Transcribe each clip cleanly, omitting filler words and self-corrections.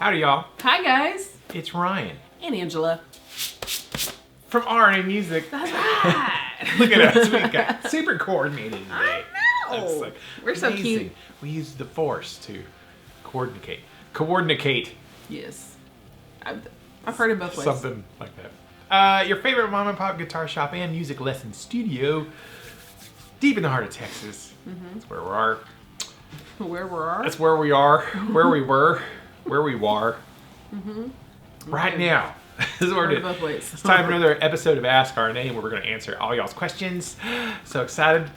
Howdy, y'all. Hi, guys. It's Ryan. And Angela. From R&A Music. That's right. Look at us. We got super coordinated today. I know. That's like We're so amazing. cute. We use the force to coordinate. Coordinate. Yes. I've heard it both ways. Something like that. Your favorite mom and pop guitar shop and music lesson studio. Deep in the heart of Texas. That's where we are. Where we are? That's where we are. Where we were. Where we are. Right now. This is what we're doing. Both ways. It's time for another episode of Ask RNA, where we're going to answer all y'all's questions. So excited.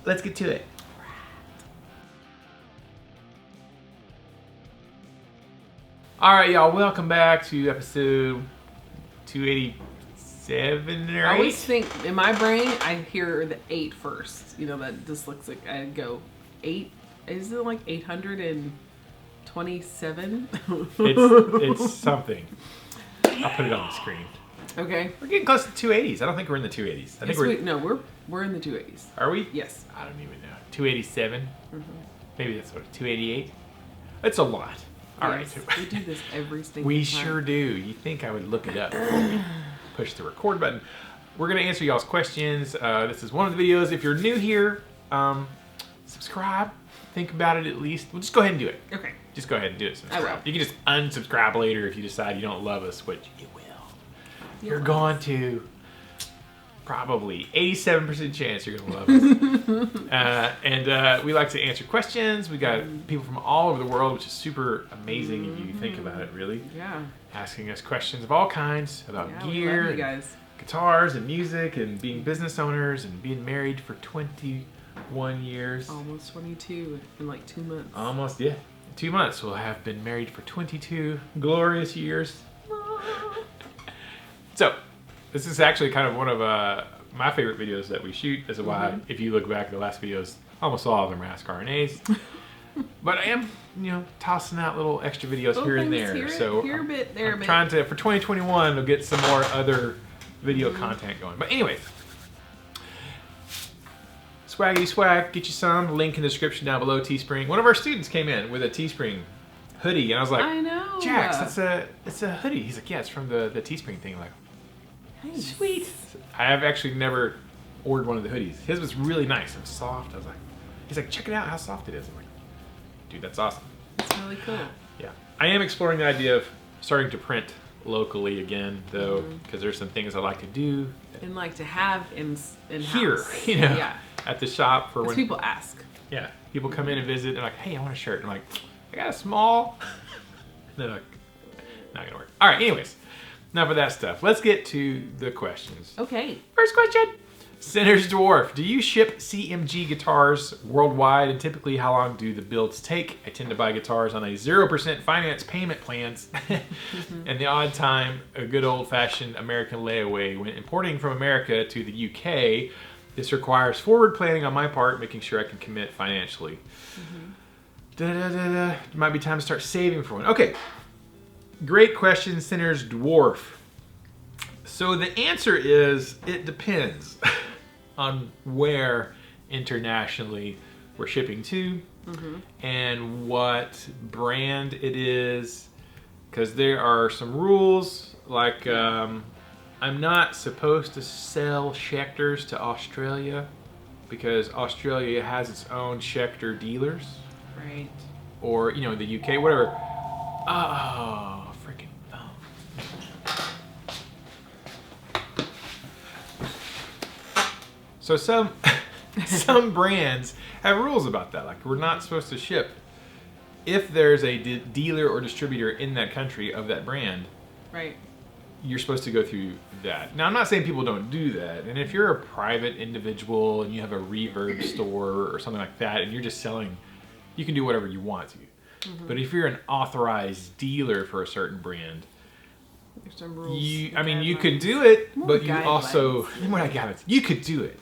Let's get to it. All right, y'all. Welcome back to episode 287 or 8. I always think, in my brain, I hear the 8 first. You know, that dyslexic. I go, 8? Is it like 827? It's something. I'll put it on the screen. Okay. We're getting close to 280s. I don't think we're in the 280s. I think we're in the 280s. Are we? Yes. I don't even know. 287? Maybe that's what, 288? It's a lot. All right. Yes, we do this every single time. We sure do. You think I would look it up? Push the record button. We're going to answer y'all's questions. This is one of the videos. If you're new here, subscribe. Think about it at least. We'll just go ahead and do it. Okay. Just go ahead and do it. Subscribe. I will. You can just unsubscribe later if you decide you don't love us, which you will. You're going to. Probably 87% chance you're going to love us. And we like to answer questions. We got people from all over the world, which is super amazing if you think about it, really. Yeah. Asking us questions of all kinds about Yeah, we gear, love you and guys. guitars, and music, and being business owners, and being married for 21 years. Almost 22 in like 2 months. Almost, yeah. 2 months. We'll have been married for 22 glorious years. So, this is actually kind of one of my favorite videos that we shoot. As to why, if you look back at the last videos, almost all of them are Ask RNAs. But I am, tossing out little extra videos here and there. Here a bit, there a bit. Trying to, for 2021, we'll get some more other video content going. But anyways, Swaggity swag, get you some. Link in the description down below. Teespring. One of our students came in with a Teespring hoodie, and I was like, I know. Jax, it's a hoodie. He's like, yeah, it's from the Teespring thing. I'm like, Nice. sweet. I have actually never ordered one of the hoodies. His was really nice. It was soft. I was like, he's like, check it out how soft it is. I'm like, dude, that's awesome. It's really cool. Yeah. I am exploring the idea of starting to print locally again, though, because there's some things I like to do. And like to have in Here, house. Yeah. At the shop for when people ask. Yeah, people come in and visit. They're like, "Hey, I want a shirt." And I'm like, "I got a small." And they're like, "Not gonna work." All right. Anyways, enough of that stuff. Let's get to the questions. Okay. First question: Sinner's Dwarf. Do you ship CMG guitars worldwide? And typically, how long do the builds take? I tend to buy guitars on a 0% finance payment plans, and the odd time a good old-fashioned American layaway when importing from America to the UK. This requires forward planning on my part, making sure I can commit financially. Might be time to start saving for one. Okay, great question, Sinner's Dwarf. So the answer is, it depends on where internationally we're shipping to and what brand it is, because there are some rules, like I'm not supposed to sell Schecters to Australia because Australia has its own Schecter dealers. Right. Or, the UK, whatever. Oh, freaking phone. So some brands have rules about that. Like, we're not supposed to ship if there's a dealer or distributor in that country of that brand. Right. You're supposed to go through that. Now, I'm not saying people don't do that. And if you're a private individual and you have a reverb store or something like that, and you're just selling, you can do whatever you want to. But if you're an authorized dealer for a certain brand, There's some rules. you could do it, More but you guidelines. also, you could do it.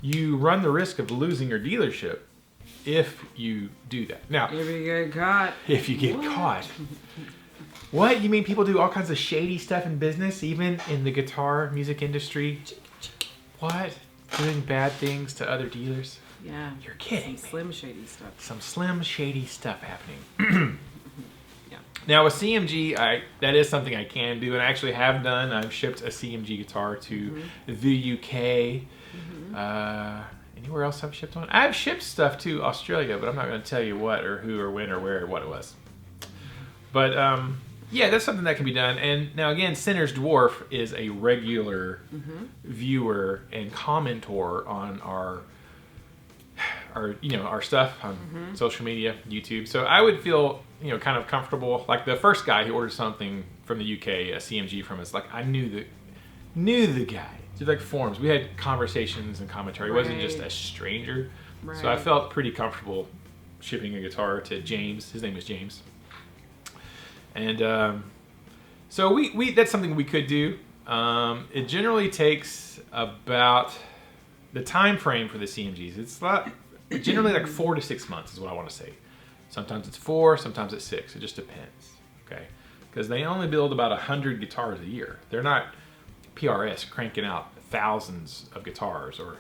You run the risk of losing your dealership if you do that. Now, If you get caught. if you get caught. What? You mean people do all kinds of shady stuff in business, even in the guitar music industry? What? Doing bad things to other dealers? Yeah. You're kidding Some me. slim shady stuff. Some slim shady stuff happening. Yeah. Now with CMG, that is something I can do, and I actually have done. I've shipped a CMG guitar to the UK. Anywhere else I've shipped one? I've shipped stuff to Australia, but I'm not going to tell you what or who or when or where or what it was. But yeah, that's something that can be done. And now again, Sinner's Dwarf is a regular viewer and commentor on our stuff on social media, YouTube. So I would feel kind of comfortable. Like the first guy who ordered something from the UK, a CMG from us, like I knew the guy. Just like forums, we had conversations and commentary. He wasn't just a stranger. Right. So I felt pretty comfortable shipping a guitar to James. His name is James. And so we that's something we could do. It generally takes about the time frame for the CMGs. It's generally like 4 to 6 months is what I want to say. Sometimes it's 4, sometimes it's 6. It just depends. Okay, because they only build about 100 guitars a year. They're not PRS cranking out thousands of guitars or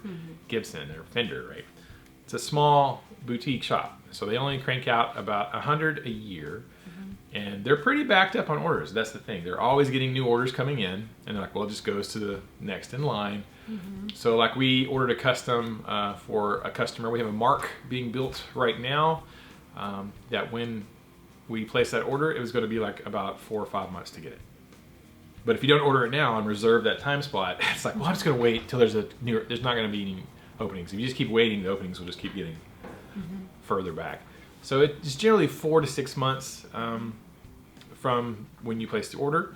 Gibson or Fender, right? It's a small boutique shop, so they only crank out about 100 a year, and they're pretty backed up on orders. That's the thing. They're always getting new orders coming in, and they're like, well, it just goes to the next in line. So like we ordered a custom for a customer. We have a Mark being built right now that when we placed that order, it was going to be like about 4 or 5 months to get it. But if you don't order it now and reserve that time spot, it's like, well, I'm just going to wait until there's not going to be any openings. If you just keep waiting, the openings will just keep getting further back. So it's generally 4 to 6 months from when you place the order.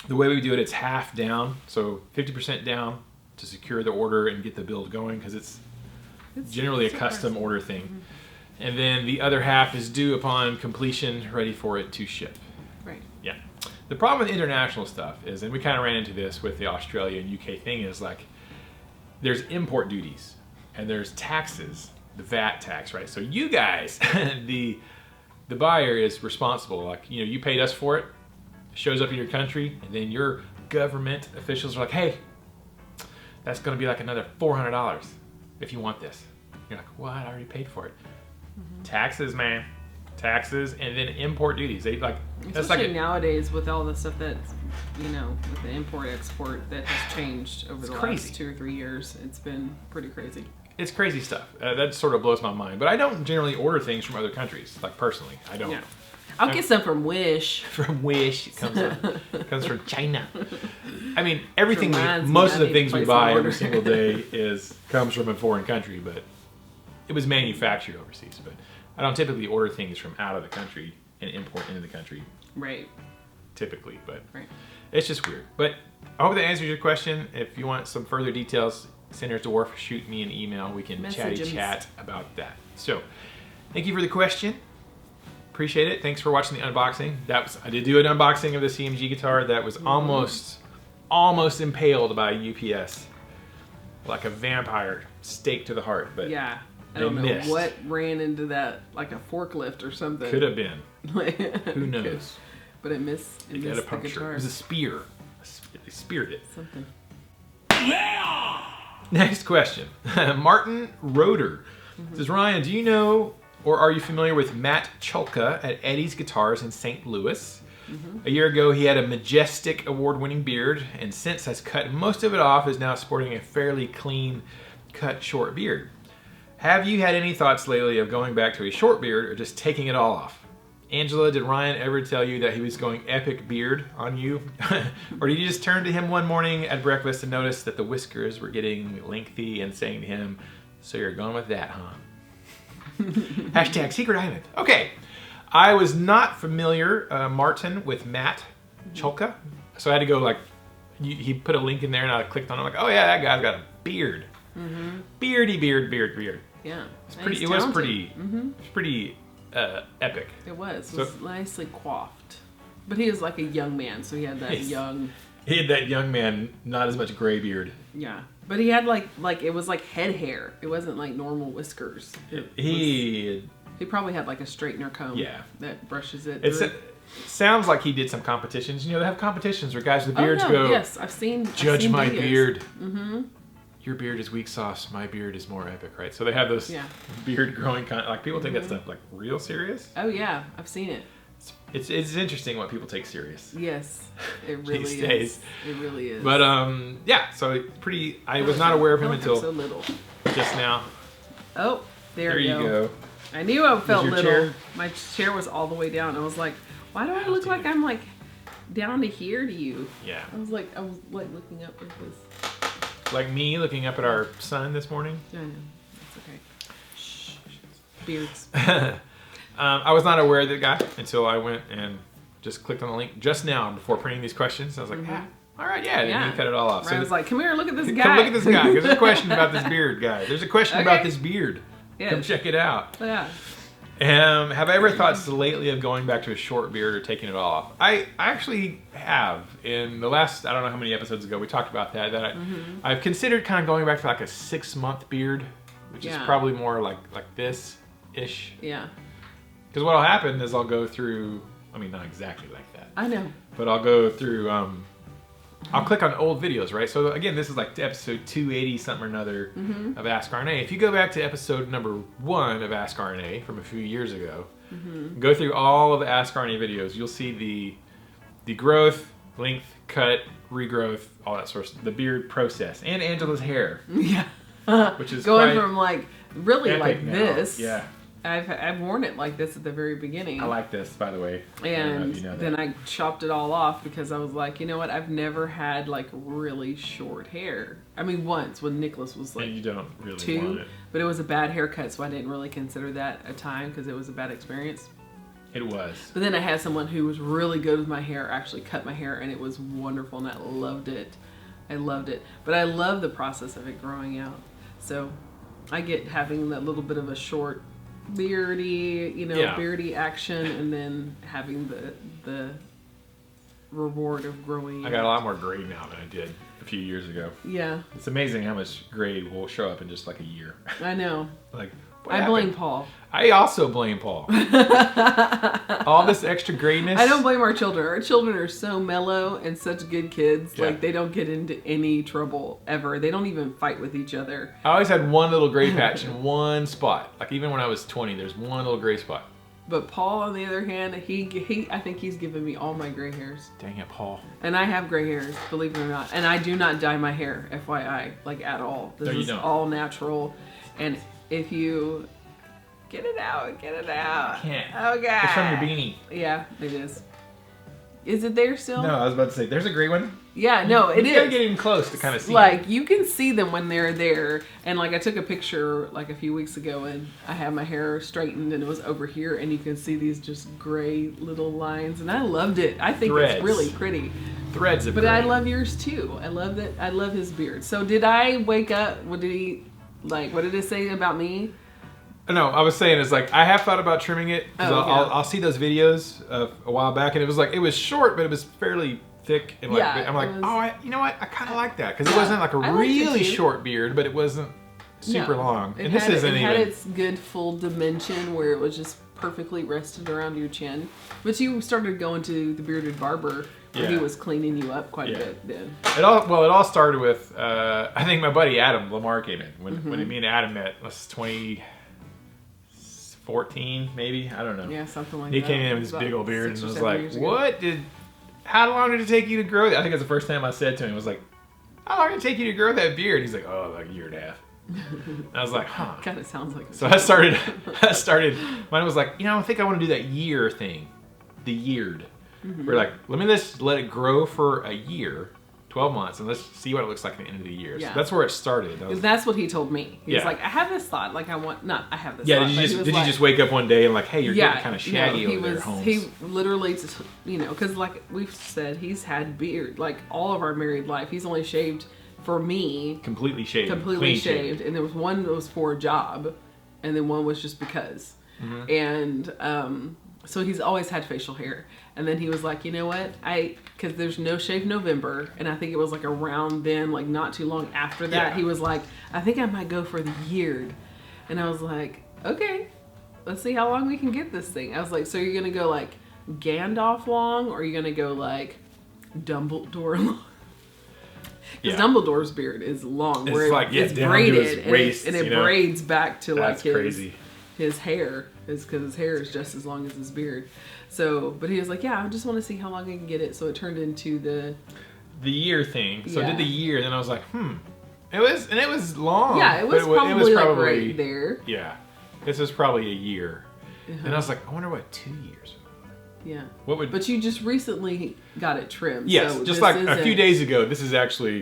The way we do it, it's half down, so 50% down to secure the order and get the build going, because it's generally a custom order thing. And then the other half is due upon completion, ready for it to ship. Right. Yeah. The problem with international stuff is, and we kind of ran into this with the Australia and UK thing, is like there's import duties and there's taxes, the VAT tax, right? So you guys, the buyer is responsible. Like, you paid us for it, shows up in your country, and then your government officials are like, hey, that's going to be like another $400 if you want this. You're like, what? I already paid for it. Taxes, man. Taxes, and then import duties. They like that's especially like nowadays with all the stuff that's with the import export that has changed over the last 2 or 3 years. It's been pretty crazy. It's crazy stuff. That sort of blows my mind. But I don't generally order things from other countries. Like personally, I don't. Yeah. I'll get some from Wish. From Wish, it comes from China. I mean, everything. Most of the things we buy every single day comes from a foreign country, but it was manufactured overseas. But I don't typically order things from out of the country and import into the country. Right. Typically, but it's just weird. But I hope that answers your question. If you want some further details, Sinner's Dwarf, shoot me an email. We can chat about that. So, thank you for the question. Appreciate it. Thanks for watching the unboxing. I did do an unboxing of the CMG guitar that was almost impaled by UPS, like a vampire, stake to the heart. But yeah. I don't know what ran into that, like a forklift or something. Could have been. Who knows? But it missed the guitar. It was a spear. They speared it. Something. Next question. Martin Roeder says, Ryan, do you know or are you familiar with Matt Chulka at Eddie's Guitars in St. Louis? A year ago, he had a majestic award-winning beard, and since has cut most of it off, is now sporting a fairly clean cut short beard. Have you had any thoughts lately of going back to a short beard or just taking it all off? Angela, did Ryan ever tell you that he was going epic beard on you? Or did you just turn to him one morning at breakfast and notice that the whiskers were getting lengthy and saying to him, so you're going with that, huh? Hashtag secret island. Okay. I was not familiar, Martin, with Matt Chulka. So I had to go he put a link in there and I clicked on it. I'm like, oh yeah, that guy's got a beard. Beardy beard. Yeah. It was pretty epic. It was. It was nicely coiffed. But he was like a young man, so he had that young... He had that young man, not as much gray beard. Yeah. But he had like it was like head hair. It wasn't like normal whiskers. He probably had like a straightener comb that brushes it through. It sounds like he did some competitions. They have competitions where guys with beards go, yes, I've seen my videos. Beard. Your beard is weak sauce. My beard is more epic, right? So they have those beard growing people take that stuff like real serious. Oh yeah, I've seen it. It's interesting what people take serious. Yes, it really these days. It really is. But yeah, so I was not aware of him until so little. Just now. Oh, there you go. I knew I felt little. Chair? My chair was all the way down. I was like, why do I look like I'm like down to here to you? Yeah. I was like looking up like this. Like me looking up at our sun this morning. I know. That's okay. Shh. Beards. I was not aware of the guy until I went and just clicked on the link just now before printing these questions. I was like, all right, yeah. And he cut it all off. Right, so I was like, come here, look at this guy. Come look at this guy. There's a question about this beard guy. There's a question about this beard. Yes. Come check it out. Yeah. Have I ever thought lately of going back to a short beard or taking it all off? I actually have. In the last, I don't know how many episodes ago, we talked about that I've considered kind of going back to like a 6-month beard, which is probably more like this-ish. Yeah. Because what'll happen is I'll go through, I mean, not exactly like that. I know. But I'll go through, I'll click on old videos, right? So again, this is like episode 280 something or another of Ask RNA. If you go back to episode number 1 of Ask RNA from a few years ago, go through all of the Ask RNA videos, you'll see the growth, length, cut, regrowth, all that sort of stuff, the beard process, and Angela's hair. Yeah. Which is going from like really like now. this. Yeah. I've worn it like this at the very beginning. I like this, by the way. And then I chopped it all off because I was like, you know what? I've never had like really short hair. I mean, once when Nicholas was like you don't really 2, want it. But it was a bad haircut, so I didn't really consider that a time because it was a bad experience. It was. But then I had someone who was really good with my hair actually cut my hair, and it was wonderful, and I loved it. I loved it. But I love the process of it growing out. So I get having that little bit of a short beardy, beardy action, and then having the reward of growing. I got a lot more gray now than I did a few years ago. Yeah. It's amazing how much gray will show up in just like a year. I know. Like, I blame Paul. I also blame Paul. All this extra grayness. I don't blame our children. Our children are so mellow and such good kids. Yeah. Like, they don't get into any trouble ever. They don't even fight with each other. I always had one little gray patch in one spot. Like, even when I was 20, there's one little gray spot. But Paul, on the other hand, I think he's given me all my gray hairs. Dang it, Paul. And I have gray hairs, believe it or not. And I do not dye my hair, FYI, like at all. This is all natural. And if you get it out, get it out. I can't. Oh, God. It's from your beanie. Yeah, it is. Is it there still? No, I was about to say, there's a gray one. Yeah, no, it is. You gotta get in close to kind of see like, you can see them when they're there. And, like, I took a picture, like, a few weeks ago, and I had my hair straightened, and it was over here, and you can see these just gray little lines. And I loved it. I think it's really pretty. Threads of But gray. I love yours, too. I love that. I love his beard. So, did I wake up? What did it say about me? No, I was saying is like I have thought about trimming it because I'll see those videos a while back, and it was short, but it was fairly thick, and like I'm like, you know what? I kind of like that because it wasn't like a really short beard, but it wasn't super long. And this isn't even. It had its good full dimension where it was just perfectly rested around your chin. But you started going to the bearded barber. Yeah. He was cleaning you up quite a bit then. It all started with I think my buddy Adam Lamar came in when me and Adam met. It was 2014 maybe, I don't know. Yeah, something like that. He came in with this big old beard and was like, how long did it take you to grow that? I think it was the first time I said to him, was like, how long did it take you to grow that beard? He's like, oh, like a year and a half. And I was like, huh. Kind of sounds like. So I started. Mine was like, I think I want to do that year thing, the yeared. We're like, let me just let it grow for a year, 12 months, and let's see what it looks like at the end of the year. Yeah. So that's where it started. That's what he told me. He was like, I have this thought, like I have this thought. Yeah, did you just wake up one day and like, hey, you're getting kind of shaggy over there, Holmes? He literally, because like we've said, he's had beard, like all of our married life. He's only shaved for me. Completely shaved. Completely shaved. And there was one that was for a job, and then one was just because. And so he's always had facial hair. And then he was like, you know what? Because there's no shave November. And I think it was like around then, like not too long after that, he was like, I think I might go for the yeared. And I was like, okay, let's see how long we can get this thing. I was like, so you're going to go like Gandalf long, or are you going to go like Dumbledore long? Because Dumbledore's beard is long, where it's braided and it braids back to like his hair. is because his hair is just as long as his beard. So, but he was like, yeah, I just want to see how long I can get it. So it turned into the year thing. So I Yeah. did the year, and then I was like, It was long. yeah, it was but probably like right there. Yeah. This was probably a year. Uh-huh. And I was like, I wonder what 2 years. Yeah. What would But you just recently got it trimmed. Yes, so just this like a few isn't- days ago. This is actually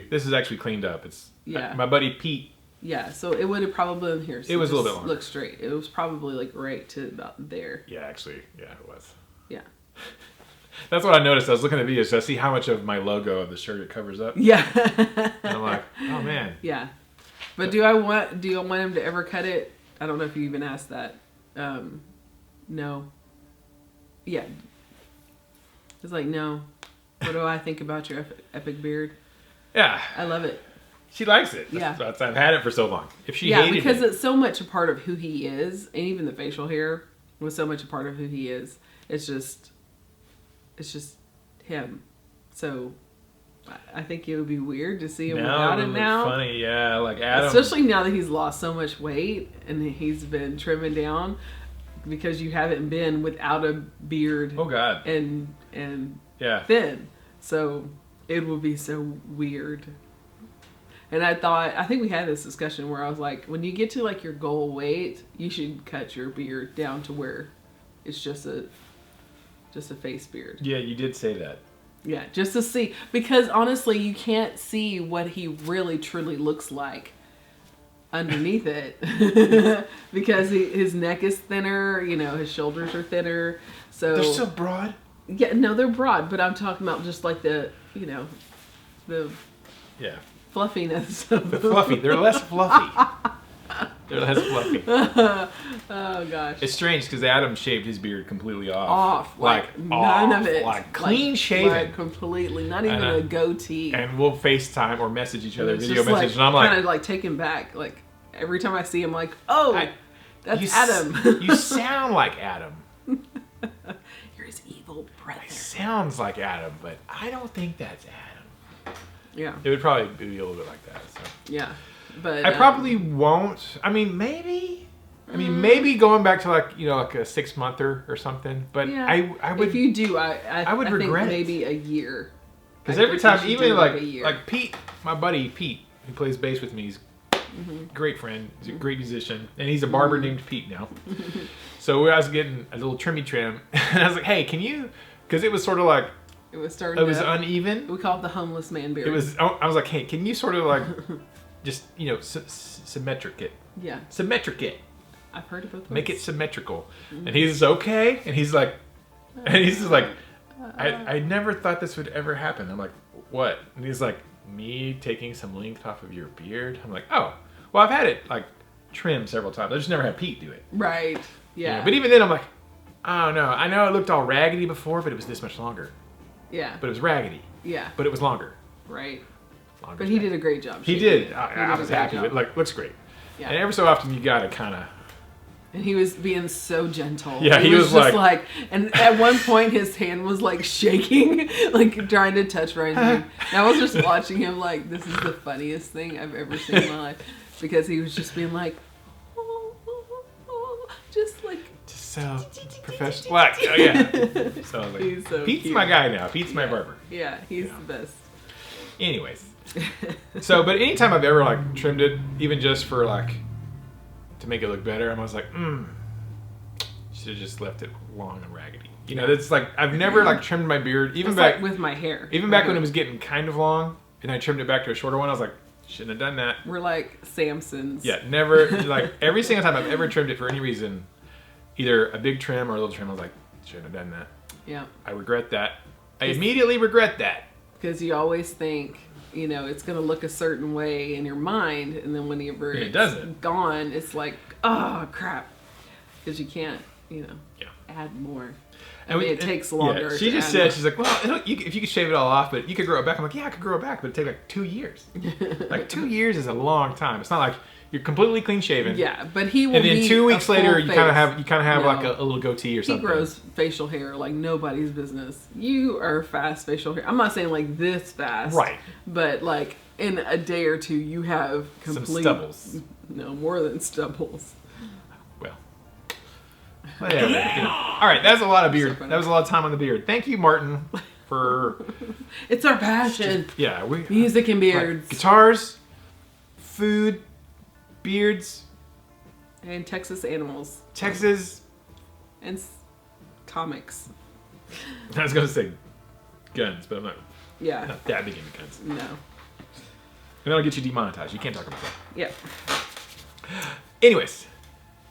cleaned up. It's Yeah. my buddy Pete. Yeah, so it would have probably been here. So It was a little just bit longer. Look straight. It was probably like right to about there. Yeah, actually, yeah, it was. Yeah. That's what I noticed. I was looking at videos to see how much of my logo of the shirt it covers up. Yeah. And I'm like, oh man. Yeah. But do you want him to ever cut it? I don't know if you even asked that. No. Yeah. It's like, no. What do I think about your epic beard? Yeah, I love it. she likes it. Yeah. I've had it for so long. If she Yeah, hated because it, it's so much a part of who he is, and even the facial hair was so much a part of who he is. It's just him. So I think it would be weird to see him without it now. Funny, yeah, like Adam. Especially now that he's lost so much weight and he's been trimming down, because you haven't been without a beard Oh God. and Yeah. thin. So it will be so weird. And I think we had this discussion where I was like, when you get to like your goal weight, you should cut your beard down to where it's just a face beard. Yeah, you did say that. Yeah, just to see, because honestly, you can't see what he really truly looks like underneath it, because his neck is thinner, his shoulders are thinner. So They're so broad. yeah, no, they're broad, but I'm talking about just like the Yeah. fluffiness of The fluffy. They're less fluffy. They're less fluffy. Oh gosh. It's strange because Adam shaved his beard completely off. Like none of it. Like clean shaven. Like completely. Not even a goatee. And we'll FaceTime or message each other, It's video just, message, and I'm like, kind of like taken back. Like every time I see him, like, oh, that's Adam. You sound like Adam. You're his evil brother. It sounds like Adam, but I don't think that's Adam. Yeah. It would probably be a little bit like that. So Yeah. But I probably won't. I mean, maybe. Maybe going back to like like a 6-monther or something. But yeah. I would. If you do, I would think regret it. maybe a year. Because I every think you time, should even do like a year. like Pete, my buddy Pete, who plays bass with me, he's a great friend. He's a great musician, and he's a barber named Pete now. So I was getting a little trimmy trim, and I was like, "Hey, can you?" Because it was sort of like It was starting. it was uneven. We call it the homeless man beard. It was. I was like, "Hey, can you sort of like just symmetric it? Yeah. Symmetric it. I've heard of both ways. Make it symmetrical." And he's okay, and he's like, just like, I never thought this would ever happen. I'm like, what? And he's like, me taking some length off of your beard. I'm like, oh, well, I've had it like trimmed several times. I just never had Pete do it. Right. Yeah. But even then, I'm like, I don't know. I know it looked all raggedy before, but it was this much longer. Yeah. But it was raggedy. Yeah. But it was longer. Right. Longer. But he did a great job. He shaping did. it. I was happy with it. Like, looks great. Yeah. And every so often, you gotta kind of. And he was being so gentle. Yeah, he was just like and at one point his hand was like shaking, like trying to touch Ryan's hand. And I was just watching him like, this is the funniest thing I've ever seen in my life, because he was just being like, just like. So professional. Like, oh, yeah. So I was like, He's so Pete's cute. my guy now. Pete's my barber. Yeah, he's the best. Anyways. So, but anytime I've ever like trimmed it, even just for like to make it look better, I was like, should have just left it long and raggedy. That's like I've never like trimmed my beard, even It's back like with my hair. even back when it was getting kind of long, and I trimmed it back to a shorter one. I was like, shouldn't have done that. We're like Samsons. Yeah, never. Like every single time I've ever trimmed it for any reason, either a big trim or a little trim, I was like, shouldn't have done that. Yeah. I regret that. I immediately regret that. Because you always think, it's going to look a certain way in your mind, and then whenever It it's doesn't. gone, it's like, oh, crap. Because you can't, add more. It takes longer. Yeah, she to just add said, more. she's like, well, if you could shave it all off, but you could grow it back. I'm like, yeah, I could grow it back, but it'd take like 2 years. Like 2 years is a long time. It's not like you're completely clean shaven. Yeah, but he will. And then be 2 weeks a full later, you kind of face. have like a little goatee or something. He grows facial hair like nobody's business. You are fast facial hair. I'm not saying like this fast, Right. But like in a day or two, you have Some complete stubbles. No, more than stubbles. Well, Whatever. All right, that's a lot of beard. That was a lot of time on the beard. Thank you, Martin, for... It's our passion. Yeah. Music and beards. Guitars, food, beards. And Texas animals. Texas. And comics. I was going to say guns, but I'm not that big into guns. No. And that'll get you demonetized. You can't talk about that. Yep. Anyways,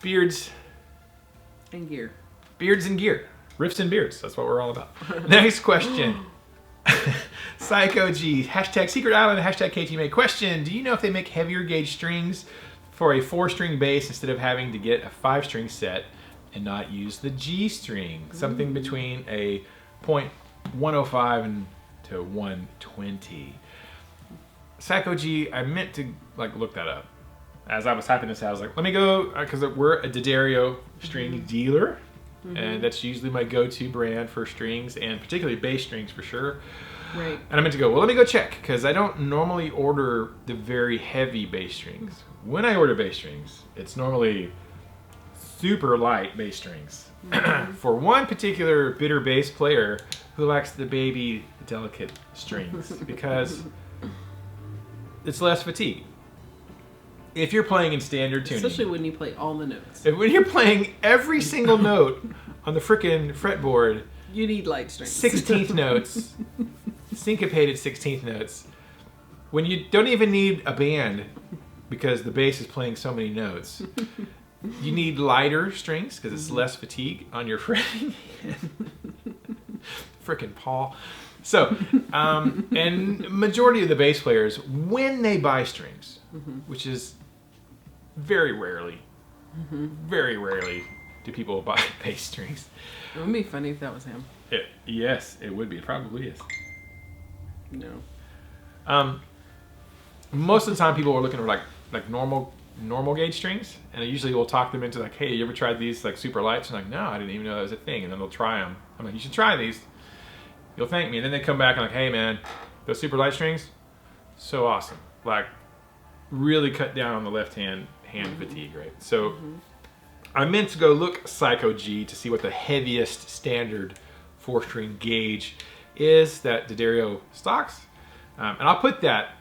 beards. And gear. Beards and gear. Riffs and beards. That's what we're all about. Next question. Psycho G. Hashtag Secret Island. Hashtag KTMA. Question. Do you know if they make heavier gauge strings for a 4-string bass instead of having to get a 5-string set and not use the G string? Something between a .105 and to 120. Psycho G. I meant to look that up. As I was typing this out, I was like, let me go, because we're a D'Addario string dealer, and that's usually my go-to brand for strings, and particularly bass strings for sure. Right. And I meant to go, well, let me go check, because I don't normally order the very heavy bass strings. When I order bass strings, it's normally super light bass strings. For one particular bitter bass player who likes the baby, delicate strings, because it's less fatigue. If you're playing in standard tuning, especially when you play all the notes. When you're playing every single note on the frickin' fretboard, you need light strings. 16th notes, syncopated 16th notes. When you don't even need a band because the bass is playing so many notes, you need lighter strings because it's less fatigue on your fretting. Frickin' Paul. So, and majority of the bass players, when they buy strings, which is very rarely do people buy bass strings. It would be funny if that was him. Yes, it would be. It probably is. No. Most of the time, people are looking for like normal gauge strings, and I usually will talk them into like, hey, you ever tried these like super lights? And like, no, I didn't even know that was a thing. And then they'll try them. I'm like, you should try these. You'll thank me. And then they come back and like, hey man, those super light strings, so awesome. Like, really cut down on the left hand fatigue, right? So I meant to go look Psycho G to see what the heaviest standard 4-string gauge is that D'Addario stocks. And I'll put that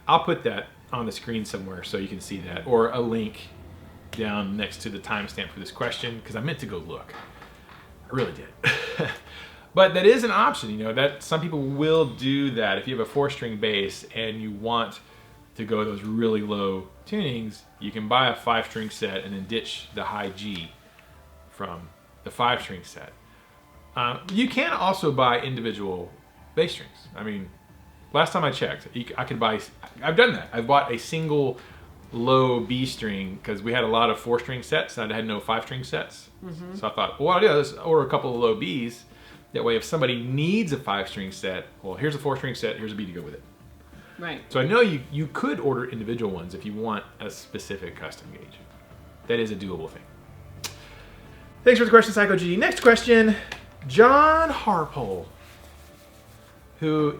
on the screen somewhere so you can see that, or a link down next to the timestamp for this question, because I meant to go look. I really did. But that is an option, you know, that some people will do that. If you have a 4-string bass and you want to go those really low tunings, you can buy a 5-string set and then ditch the high G from the 5-string set. You can also buy individual bass strings. I mean, last time I checked, I could buy, I've done that. I've bought a single low B string because we had a lot of 4-string sets and I had no 5-string sets. So I thought, well, what I'll do is order a couple of low Bs. That way, if somebody needs a 5-string set, well, here's a 4-string set, here's a B to go with it. Right. So I know you could order individual ones if you want a specific custom gauge. That is a doable thing. Thanks for the question, Psycho G. Next question, John Harpole, who,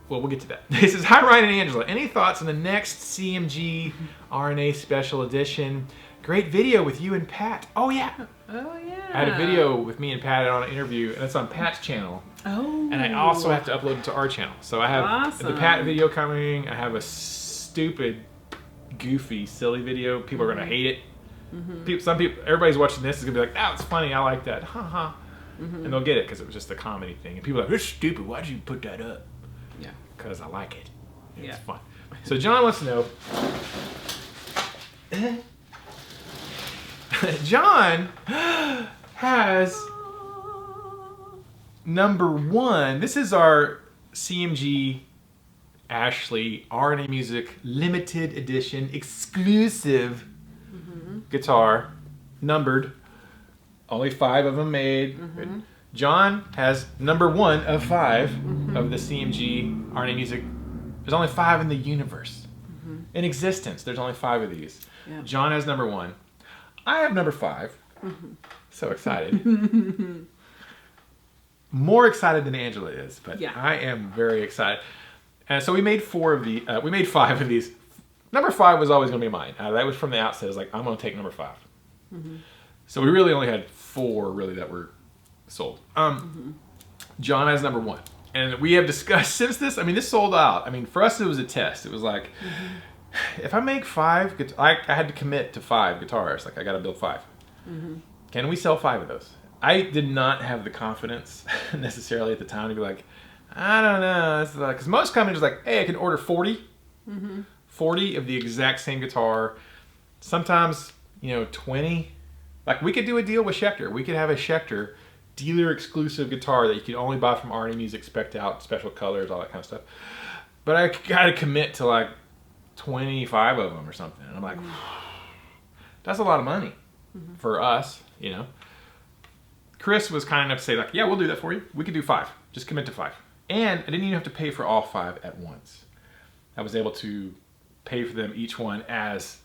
well, we'll get to that. He says, hi, Ryan and Angela. Any thoughts on the next CMG RNA Special Edition? Great video with you and Pat. Oh, yeah. Oh, yeah. I had a video with me and Pat on an interview, and it's on Pat's channel. Oh. And I also have to upload it to our channel. So I have the Pat video coming. I have a stupid, goofy, silly video. People are going to hate it. Some people, everybody's watching this is going to be like, oh, it's funny. I like that. Ha. And they'll get it because it was just a comedy thing. And people are like, it's stupid. Why did you put that up? Yeah. Because I like it. Yeah. It's fun. So John wants to know. John has number 1. This is our CMG Ashley RNA Music limited edition exclusive guitar, numbered. Only 5 of them made. John has number 1 of 5 of the CMG RNA Music. There's only 5 in the universe. In existence, there's only 5 of these. Yeah. John has number 1. I have number 5. So excited. More excited than Angela is, but yeah. I am very excited. And so we made 4 of the. We made 5 of these. Number 5 was always going to be mine. That was from the outset. I was like, I'm going to take number 5. So we really only had 4 really that were sold. John has number 1. And we have discussed since this, I mean, this sold out. I mean, for us, it was a test. It was like, if I make 5, I had to commit to 5 guitars. Like, I got to build 5. Can we sell 5 of those? I did not have the confidence necessarily at the time to be like, I don't know. Because most companies are like, hey, I can order 40. 40 of the exact same guitar. Sometimes, 20. Like, we could do a deal with Schecter. We could have a Schecter dealer exclusive guitar that you can only buy from Arnie Music, spec'd out, special colors, all that kind of stuff. But I got to commit to like 25 of them or something. And I'm like, that's a lot of money for us, Chris was kind enough to say like, yeah, we'll do that for you. We could do 5. Just commit to 5. And I didn't even have to pay for all 5 at once. I was able to pay for them each one as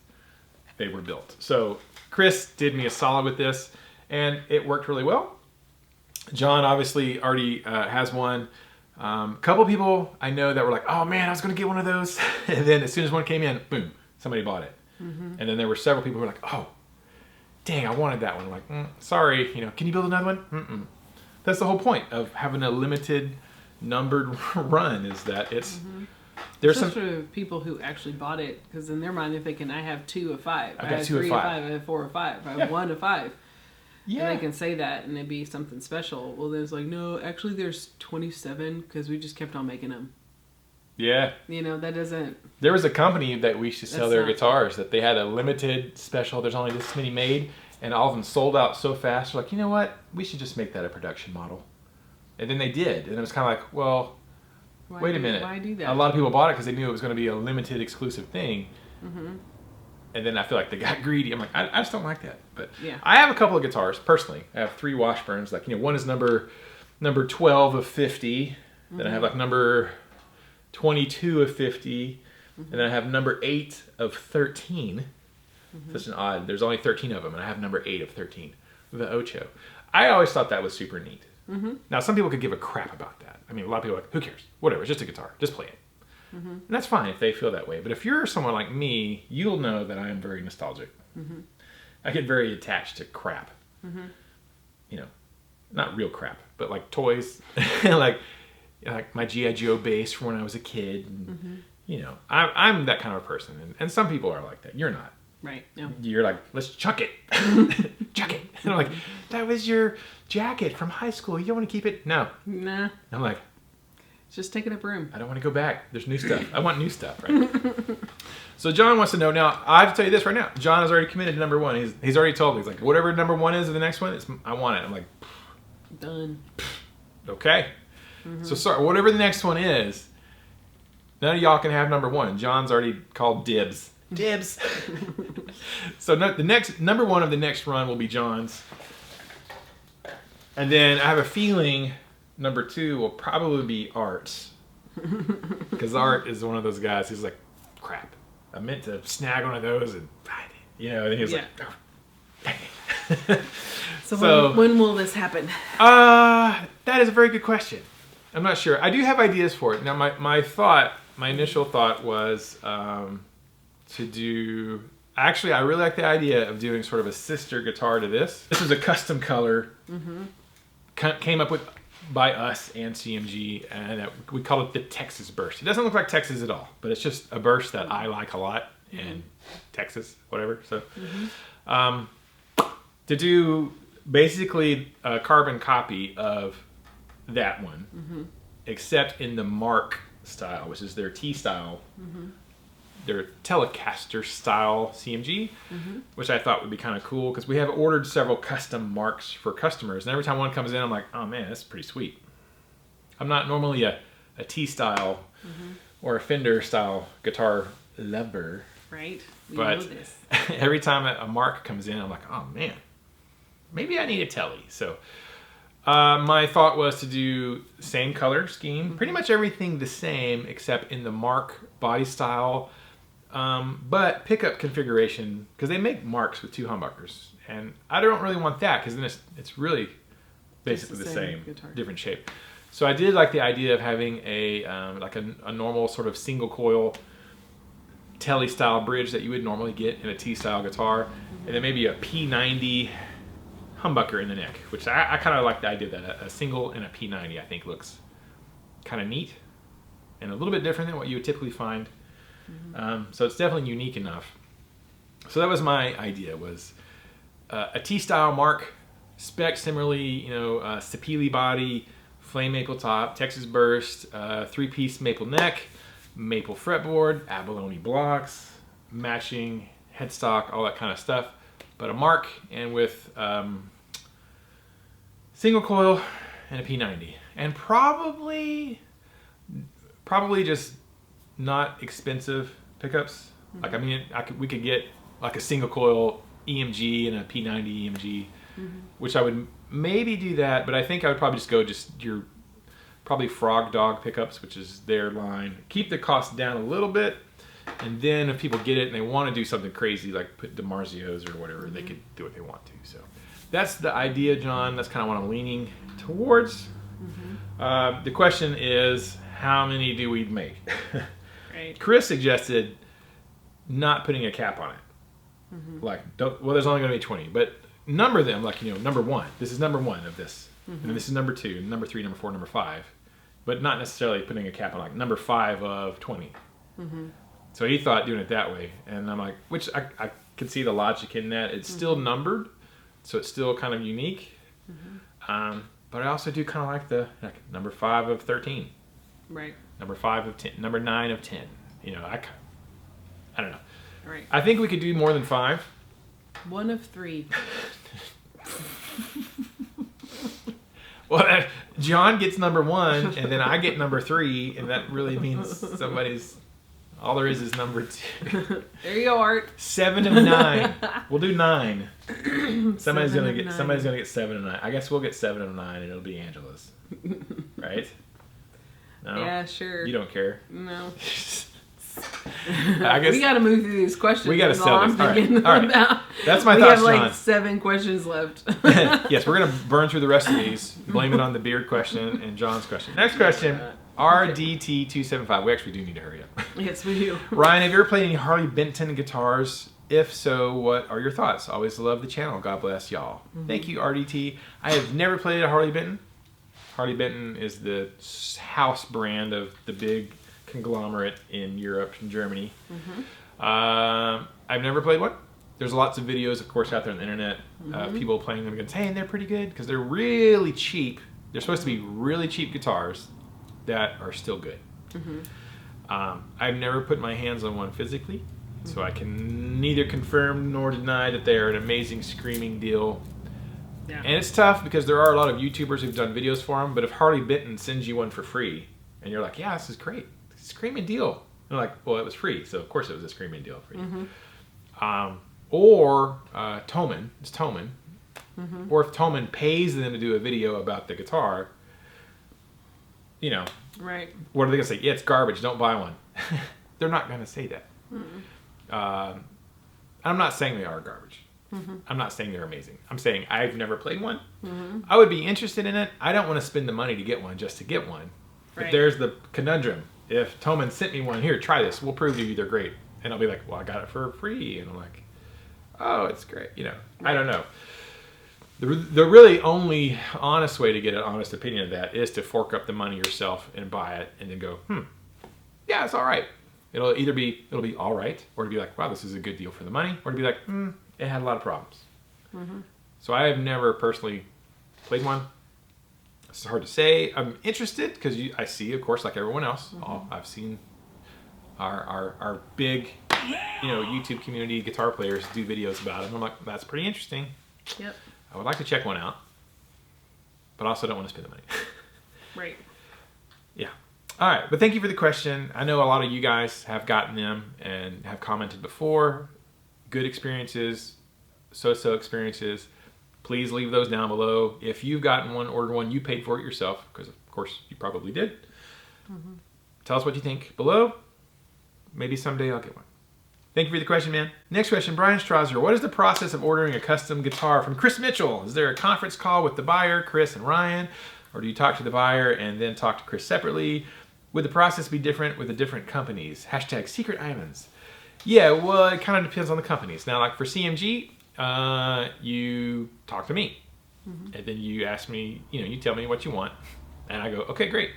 they were built. So Chris did me a solid with this, and it worked really well. John obviously already has one. A couple people I know that were like, oh man, I was going to get one of those. And then as soon as one came in, boom, somebody bought it. And then there were several people who were like, oh, dang, I wanted that one. I'm like, sorry, can you build another one? That's the whole point of having a limited numbered run, is that it's... There's some for people who actually bought it, because in their mind they're thinking, I have 2 of 5. I have 3 of 5. I have 4 of 5. I have 1 of 5. Yeah. And they can say that and it'd be something special. Well, there's like, no, actually there's 27 because we just kept on making them. Yeah. That doesn't... There was a company that we used to sell their guitars that they had a limited special. There's only this many made, and all of them sold out so fast. We're like, you know what? We should just make that a production model. And then they did. And it was kind of like, well... Wait a minute. Why do that? A lot of people bought it because they knew it was going to be a limited exclusive thing. And then I feel like they got greedy. I'm like, I just don't like that. But yeah. I have a couple of guitars, personally. I have 3 Washburns. Like, one is number 12 of 50. Then I have like number 22 of 50. And then I have number 8 of 13. Such an odd. There's only 13 of them, and I have number 8 of 13. The Ocho. I always thought that was super neat. Now, some people could give a crap about that. I mean, a lot of people are like, who cares? Whatever, it's just a guitar. Just play it. And that's fine if they feel that way. But if you're someone like me, you'll know that I am very nostalgic. I get very attached to crap. Not real crap, but like toys. like my G.I. Joe bass from when I was a kid. And, I'm that kind of a person. And some people are like that. You're not. Right. No. You're like, let's chuck it. Chuck it. And I'm like, that was your jacket from high school. You don't want to keep it? No. Nah. I'm like, it's just taking up room. I don't want to go back. There's new stuff. I want new stuff, right? So John wants to know. Now, I have to tell you this right now. John has already committed to number 1. He's already told me. He's like, whatever number 1 is of the next one, I want it. I'm like, done. Okay. So sorry, whatever the next one is, none of y'all can have number 1. John's already called dibs. Dibs. So the next number 1 of the next run will be John's, and then I have a feeling number 2 will probably be Art's, because Art is one of those guys who's like, crap, I meant to snag one of those and and he was like, oh. So when will this happen? That is a very good question. I'm not sure. I do have ideas for it. Now my initial thought was to do... Actually, I really like the idea of doing sort of a sister guitar to this. This is a custom color. Came up with by us and CMG, and we call it the Texas Burst. It doesn't look like Texas at all, but it's just a burst that I like a lot, and Texas, whatever. So to do basically a carbon copy of that one, except in the Mark style, which is their T style, their Telecaster style CMG, which I thought would be kind of cool, because we have ordered several custom Marks for customers, and every time one comes in, I'm like, oh man, that's pretty sweet. I'm not normally a T style or a Fender style guitar lover, right? But every time a Mark comes in, I'm like, oh man, maybe I need a Tele. So my thought was to do same color scheme, pretty much everything the same except in the Mark body style, but pickup configuration, because they make Marks with 2 humbuckers, and I don't really want that, because then it's really basically the same different shape. So I did like the idea of having a normal sort of single coil Tele style bridge that you would normally get in a T style guitar, and then maybe a P90 humbucker in the neck, which I kind of like the idea of that. A single and a P90 I think looks kind of neat and a little bit different than what you would typically find. So it's definitely unique enough. So that was my idea, was a T-style mark, spec similarly, you know, Sapele body, flame maple top, Texas burst, 3-piece maple neck, maple fretboard, abalone blocks, matching headstock, all that kind of stuff. But a mark, and with single coil and a P90, and probably just not expensive pickups. Like, I mean, we could get like a single coil EMG and a P90 EMG, which I would maybe do that, but I think I would probably just go your probably Frog Dog pickups, which is their line. Keep the cost down a little bit, and then if people get it and they want to do something crazy like put DiMarzios or whatever, they could do what they want to. So that's the idea, John. That's kind of what I'm leaning towards. The question is, how many do we make? Right. Chris suggested not putting a cap on it. Like, well, there's only going to be 20, but number them, like, you know, number 1. This is number 1 of this. And this is number 2, number 3, number 4, number 5. But not necessarily putting a cap on, like, number 5 of 20. So he thought doing it that way. And I'm like, which I can see the logic in that. It's still numbered, so it's still kind of unique. But I also do kind of like the number 5 of 13. Right. Number 5 of 10. Number 9 of 10. You know, I don't know. Right. I think we could do more than 5. 1 of 3. Well, John gets number 1, and then I get number 3, and that really means somebody's. All there is number 2. There you go, Art. 7 of 9. We'll do 9. Somebody's gonna get 7 of 9. I guess we'll get 7 of 9, and it'll be Angela's. Right? No? Yeah, sure. You don't care. No. I guess we got to move through these questions. we got to sell this. All right. About. That's my we thoughts, have like John. 7 questions left. Yes, we're gonna burn through the rest of these. Blame it on the beard question and John's question. Next question. RDT275. We actually do need to hurry up. Yes, we do. Ryan, have you ever played any Harley Benton guitars? If so, what are your thoughts? Always love the channel. God bless y'all. Thank you, RDT. I have never played a Harley Benton. Harley Benton is the house brand of the big conglomerate in Europe and Germany. I've never played one. There's lots of videos, of course, out there on the internet. People playing them and saying they're pretty good because they're really cheap. They're supposed to be really cheap guitars that are still good. I've never put my hands on one physically, so I can neither confirm nor deny that they are an amazing screaming deal. Yeah. And it's tough because there are a lot of YouTubers who've done videos for them, but if Harley Benton sends you one for free, and you're like, yeah, this is great. Screaming deal. And they're like, well, it was free, so of course it was a screaming deal for you. Or Thomann. It's Thomann. Or if Thomann pays them to do a video about the guitar, you know, right? What are they gonna say? Yeah, it's garbage. Don't buy one. They're not gonna say that. I'm not saying they are garbage. I'm not saying they're amazing. I'm saying I've never played one. I would be interested in it. I don't want to spend the money to get one just to get one. But there's the conundrum. If Thomann sent me one, here, try this. We'll prove to you they're great. And I'll be like, well, I got it for free. And I'm like, oh, it's great. You know, I don't know. The really only honest way to get an honest opinion of that is to fork up the money yourself and buy it and then go, yeah, it's all right. It'll either be all right, or to be like, wow, this is a good deal for the money, or to be like, it had a lot of problems. So I have never personally played one. It's hard to say. I'm interested because I see, of course, like everyone else, I've seen our big, YouTube community guitar players do videos about it. And I'm like, that's pretty interesting. Yep. I would like to check one out, but also don't want to spend the money. Right. Yeah. All right. But thank you for the question. I know a lot of you guys have gotten them and have commented before. Good experiences, so-so experiences. Please leave those down below. If you've gotten one, ordered one, you paid for it yourself, because of course you probably did. Tell us what you think below. Maybe someday I'll get one. Thank you for the question, man. Next question, Brian Strasser. What is the process of ordering a custom guitar from Chris Mitchell? Is there a conference call with the buyer, Chris and Ryan? Or do you talk to the buyer and then talk to Chris separately? Would the process be different with the different companies? # secret islands. Yeah, well, it kind of depends on the companies. Now, like for CMG, you talk to me. And then you ask me, you tell me what you want, and I go, okay, great.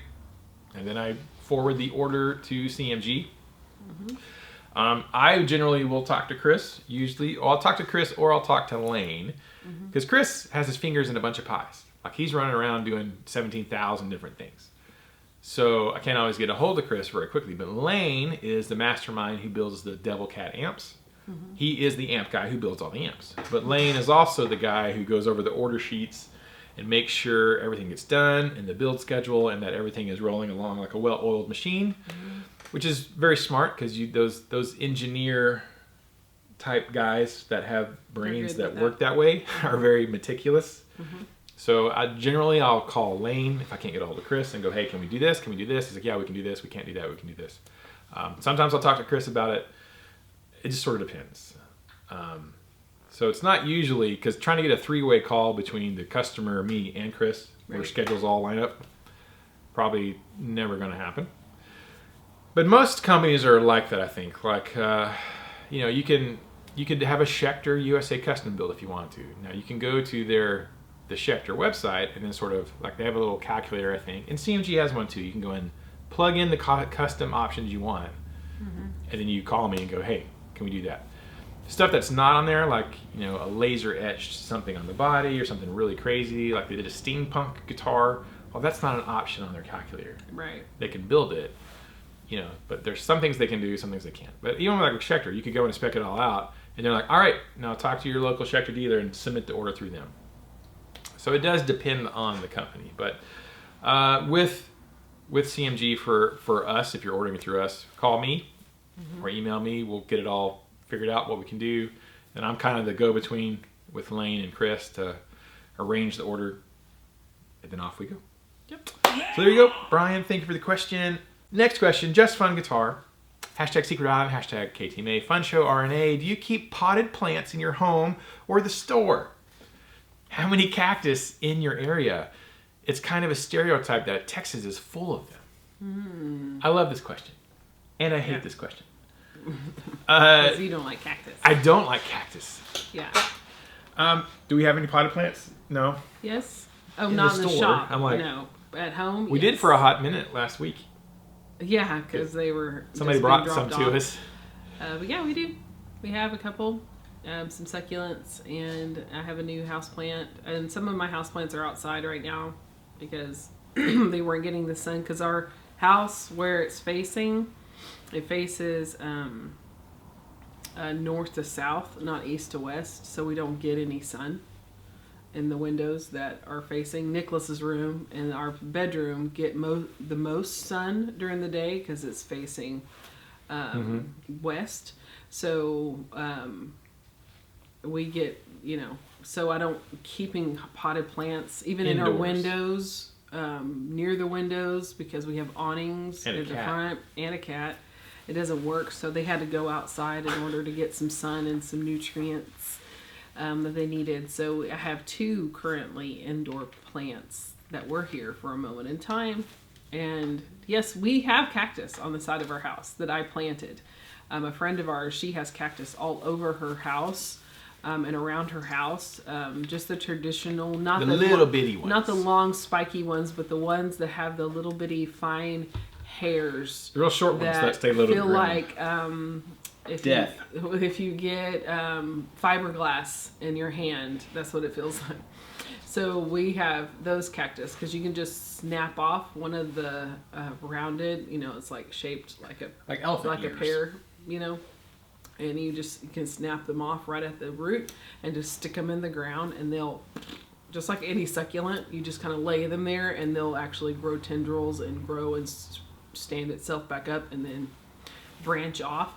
And then I forward the order to CMG. I generally will talk to Chris. Usually, I'll talk to Chris or I'll talk to Lane, because Chris has his fingers in a bunch of pies. Like, he's running around doing 17,000 different things. So I can't always get a hold of Chris very quickly. But Lane is the mastermind who builds the Devil Cat amps. He is the amp guy who builds all the amps. But Lane is also the guy who goes over the order sheets and makes sure everything gets done and the build schedule and that everything is rolling along like a well-oiled machine, which is very smart, because those engineer type guys that have brains that work that way are very meticulous. So I'll call Lane if I can't get a hold of Chris and go, hey, can we do this? Can we do this? He's like, yeah, we can do this. We can't do that. We can do this. Sometimes I'll talk to Chris about it. It just sort of depends. So it's not usually, because trying to get a three-way call between the customer, me, and Chris, where schedules all line up, probably never going to happen. But most companies are like that, I think. Like, you could have a Schecter USA custom build if you want to. Now, you can go to the Schecter website and then sort of, like, they have a little calculator, I think. And CMG has one too. You can go and plug in the custom options you want. And then you call me and go, hey, can we do that? Stuff that's not on there, like, a laser etched something on the body or something really crazy, like they did a steampunk guitar. Well, that's not an option on their calculator. Right. They can build it, but there's some things they can do, some things they can't. But even like a Schecter, you could go and spec it all out, and they're like, all right, now talk to your local Schecter dealer and submit the order through them. So it does depend on the company. But with CMG, for us, if you're ordering it through us, call me or email me. We'll get it all figured out, what we can do. And I'm kind of the go-between with Lane and Chris to arrange the order, and then off we go. Yep. So there you go, Brian. Thank you for the question. Next question, Just Fun Guitar. Hashtag Secret Island, hashtag KTMA. Fun Show RNA. Do you keep potted plants in your home or the store? How many cactus in your area? It's kind of a stereotype that Texas is full of them. I love this question. And I hate this question. Because you don't like cactus. I don't like cactus. Yeah. Do we have any potted plants? No. Yes. Oh, In not the in the store, shop. I'm like, no. At home. We did for a hot minute last week. Yeah, because they were. Somebody brought some to us. But yeah, we do. We have a couple, some succulents, and I have a new houseplant. And some of my houseplants are outside right now because they weren't getting the sun. Because our house, where it's facing, it faces north to south, not east to west, so we don't get any sun in the windows that are facing. Nicholas's room and our bedroom get the most sun during the day because it's facing west. So we get, so I don't keeping potted plants even indoors. In our windows, near the windows, because we have awnings at the front and a cat. It doesn't work, so they had to go outside in order to get some sun and some nutrients that they needed. So I have 2 currently indoor plants that were here for a moment in time. And yes, we have cactus on the side of our house that I planted. A friend of ours, she has cactus all over her house and around her house. Just the traditional, not the little bitty ones. Not the long spiky ones, but the ones that have the little bitty fine hairs. The real short ones that stay little. Feel like if you get fiberglass in your hand, that's what it feels like. So we have those cactus because you can just snap off one of the rounded, it's like shaped like a pear, and you can snap them off right at the root and just stick them in the ground, and they'll, just like any succulent, you just kind of lay them there and they'll actually grow tendrils and grow and stand itself back up and then branch off.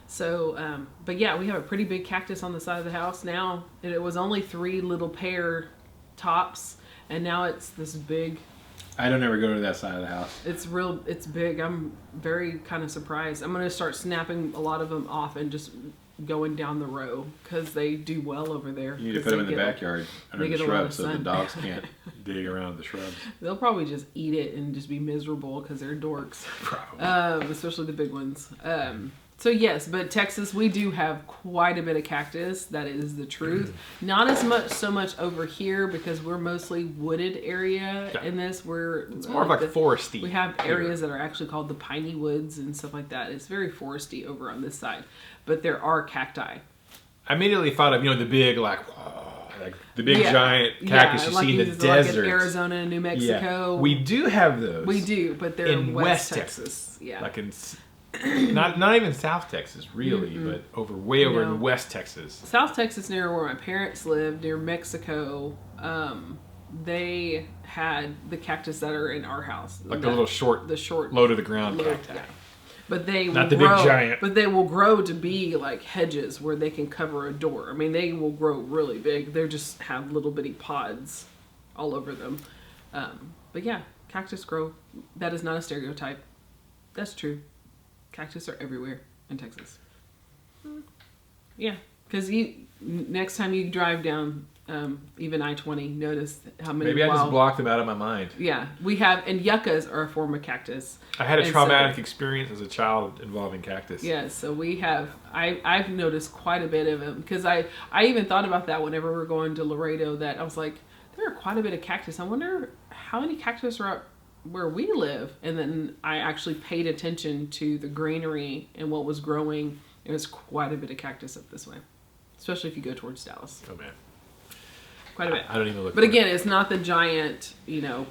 So, but yeah, we have a pretty big cactus on the side of the house now. It was only 3 little pear tops, and now it's this big. I don't ever go to that side of the house. It's big. I'm very kind of surprised. I'm going to start snapping a lot of them off and just going down the row because they do well over there. You need to put them in the backyard under the shrubs so the dogs can't dig around the shrubs. They'll probably just eat it and just be miserable because they're dorks. Probably. Especially the big ones. So yes, but Texas, we do have quite a bit of cactus. That is the truth. Not as much, so much over here because we're mostly wooded area in this. It's more of like foresty. We have areas that are actually called the piney woods and stuff like that. It's very foresty over on this side, but there are cacti. I immediately thought of the big like the big giant cactus you see in the desert, like in Arizona and New Mexico. Yeah. We do have those. We do, but they're in West Texas. Yeah, like in. Not even South Texas, really, but way over in West Texas. South Texas, near where my parents lived, near Mexico, they had the cactus that are in our house. Like the little short, low to the ground cacti. Yeah. But they not the big giant. But they will grow to be like hedges where they can cover a door. I mean, they will grow really big. They just have little bitty pods all over them. But yeah, cactus grow. That is not a stereotype. That's true. Cactus are everywhere in Texas. Yeah, because next time you drive down even I-20, notice how many. Maybe I just blocked them out of my mind. Yeah, we have, and yuccas are a form of cactus. I had a traumatic experience as a child involving cactus. Yeah, so we have. I've noticed quite a bit of them because I even thought about that whenever we were going to Laredo. That I was like, there are quite a bit of cactus. I wonder how many cactus are up where we live. And then I actually paid attention to the greenery and what was growing. There's quite a bit of cactus up this way, especially if you go towards Dallas. Oh man, quite a bit. I don't even look. But again, it's not the giant,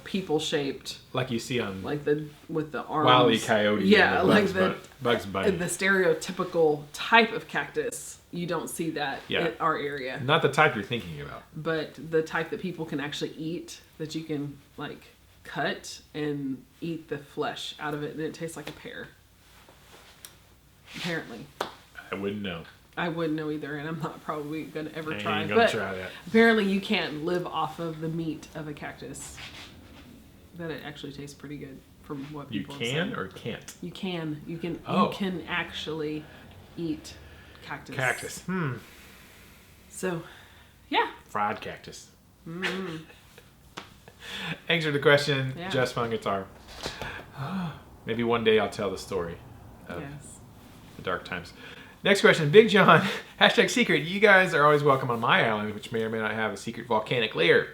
people shaped like you see on with the arms. Wile E. Coyote. Yeah, like Bugs Bunny. The stereotypical type of cactus. You don't see that in our area. Not the type you're thinking about. But the type that people can actually eat, that you can cut and eat the flesh out of it, and it tastes like a pear. Apparently. I wouldn't know. I wouldn't know either, and I'm not probably going to ever try. Ain't gonna try that. Apparently you can't live off of the meat of a cactus. That it actually tastes pretty good from what people have said. You can or can't? You can. You can actually eat cactus. Cactus. So, yeah. Fried cactus. Answer the question, Just Fun Guitar. Maybe one day I'll tell the story of the dark times. Next question, Big John, #secret. You guys are always welcome on my island, which may or may not have a secret volcanic lair.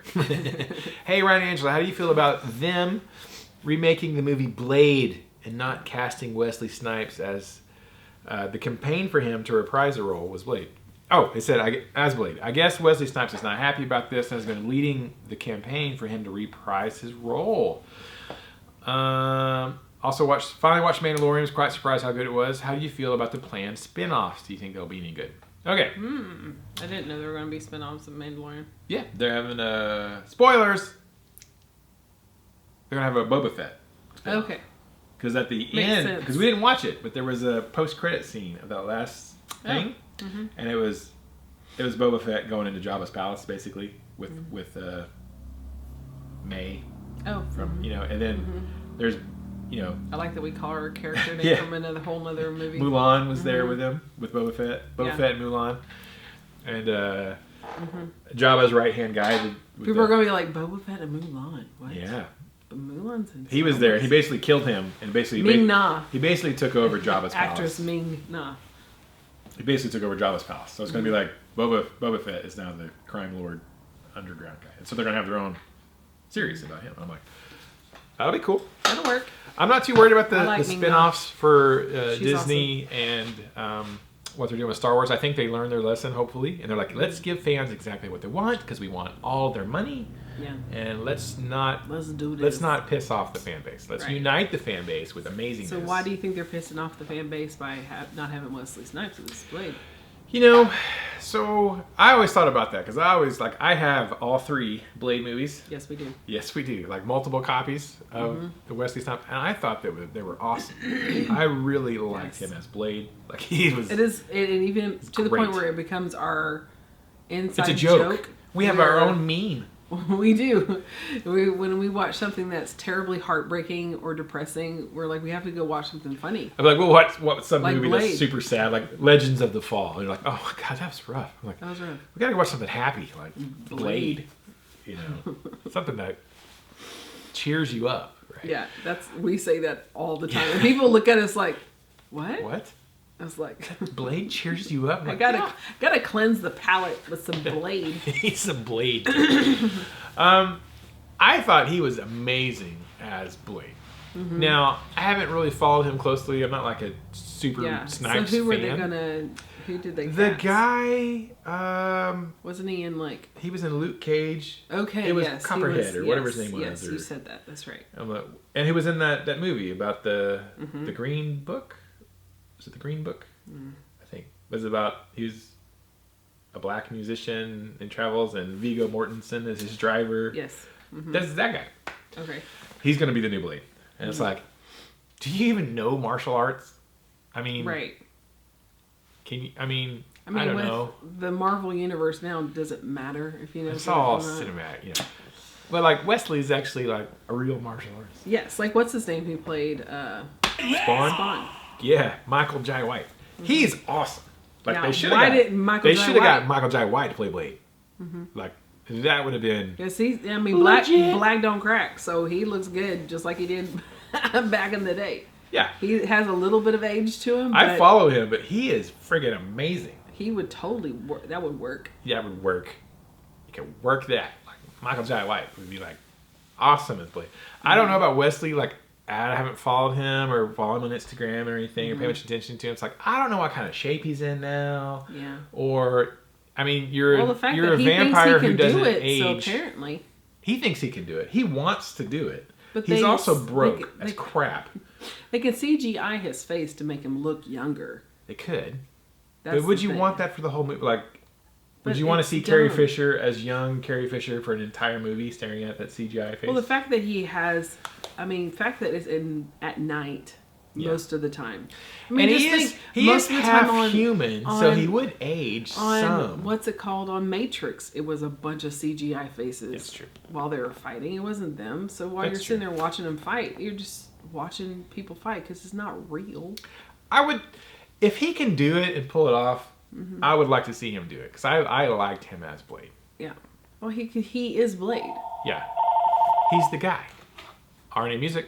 Hey, Ryan and Angela, how do you feel about them remaking the movie Blade and not casting Wesley Snipes as the campaign for him to reprise the role was Blade? Oh, it said, as Blade. I guess Wesley Snipes is not happy about this and has been leading the campaign for him to reprise his role. Also, finally watched Mandalorian. Was quite surprised how good it was. How do you feel about the planned spin-offs? Do you think they'll be any good? Okay. I didn't know there were going to be spin-offs of Mandalorian. Yeah, they're having, spoilers! They're going to have a Boba Fett spin-off. Okay. Because at the end, because we didn't watch it, but there was a post-credit scene of that last thing. And it was Boba Fett going into Jabba's palace basically with May. Oh. From and then there's I like that we call her a character name from another whole other movie. Mulan was there with him with Boba Fett. Boba Fett and Mulan. And Jabba's right hand guy. People are gonna be like, Boba Fett and Mulan. What? Yeah. But Mulan's in He was there. He basically killed him and basically Ming-Na. He basically took over Jabba's palace. Actress Ming-Na. He basically took over Jabba's palace. So it's going to be like Boba Fett is now the crime lord underground guy. And so they're going to have their own series about him. I'm like, that'll be cool. That'll work. I'm not too worried about the spin-offs for She's Disney and what they're doing with Star Wars. I think they learned their lesson, hopefully. And they're like, let's give fans exactly what they want because we want all their money. Yeah. And let's not do this. Let's not piss off the fan base. Let's unite the fan base with amazingness. So why do you think they're pissing off the fan base by not having Wesley Snipes in this Blade? So I always thought about that because I have all 3 Blade movies. Yes, we do. Yes, we do. Like multiple copies of the Wesley Snipes, and I thought they were awesome. I really liked him as Blade. Like he was. It is, and even to the point where it becomes our inside it's a joke. We have our own meme. We do. When we watch something that's terribly heartbreaking or depressing, we're like, we have to go watch something funny. I'm like, well, what's some movie Blade. That's super sad? Like Legends of the Fall. And you're like, oh my god, that was rough. I'm like, that was rough. We gotta go watch something happy, like Blade. Something that cheers you up. Right? Yeah, we say that all the time. And people look at us like, what? What? I was like, Blade cheers you up. I gotta cleanse the palate with some Blade. He's some Blade. I thought he was amazing as Blade. Mm-hmm. Now, I haven't really followed him closely. I'm not like a super Snipes fan. So who did they cast? The guy, wasn't he in like... He was in Luke Cage. Okay, it was Copperhead or whatever his name was. Yes, you said that. That's right. And he was in that movie about the Green Book. Was it the Green Book? I think. It was about, he was a black musician and travels, and Viggo Mortensen is his driver. Yes. Mm-hmm. That's that guy. Okay. He's going to be the new Blade. And it's like, do you even know martial arts? I mean... Right. Can you, I don't know. The Marvel Universe now, does it matter if you know? It's all cinematic, yeah. But like Wesley's actually like a real martial artist. Yes, like what's his name who played Spawn? Yeah, Michael Jai White. He's awesome. Like now, they should have got Michael Jai White to play Blade. Like that would have been. Yes, black don't crack, so he looks good just like he did back in the day. Yeah. He has a little bit of age to him. I follow him, but he is friggin' amazing. He would totally work. That would work. Yeah, it would work. You can work that. Like Michael Jai White would be like awesome as Blade. I don't know about Wesley. Like I haven't followed him or followed him on Instagram or anything or pay much attention to him. It's like I don't know what kind of shape he's in now. Yeah. Or I mean, you're a vampire who doesn't age. So apparently, he thinks he can do it. He wants to do it. But he's also broke as crap. They can CGI his face to make him look younger. They could. But would you want that for the whole movie? Like, would you want to see dumb. Carrie Fisher as young Carrie Fisher for an entire movie staring at that CGI face? Well, the fact that he has, it's at night most of the time. I mean, and he is half human, so he would age some. What's it called? On Matrix, it was a bunch of CGI faces. That's true. While they were fighting. It wasn't them. So while you're sitting there watching them fight, you're just watching people fight because it's not real. If he can do it and pull it off, I would like to see him do it because I liked him as Blade. Yeah. Well, he is Blade. Yeah. He's the guy. RNA Music.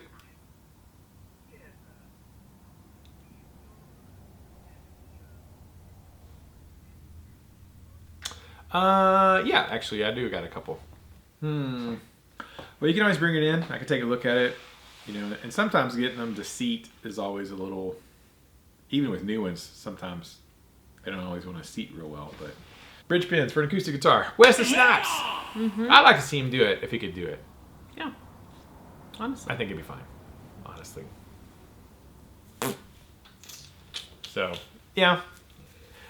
Yeah, actually, I do got a couple. Well, you can always bring it in. I can take a look at it, and sometimes getting them to seat is always a little, even with new ones, sometimes they don't always want to seat real well, but bridge pins for an acoustic guitar. Wesley Snipes! I'd like to see him do it if he could do it. Yeah. Honestly. I think it'd be fine. Honestly. So, yeah.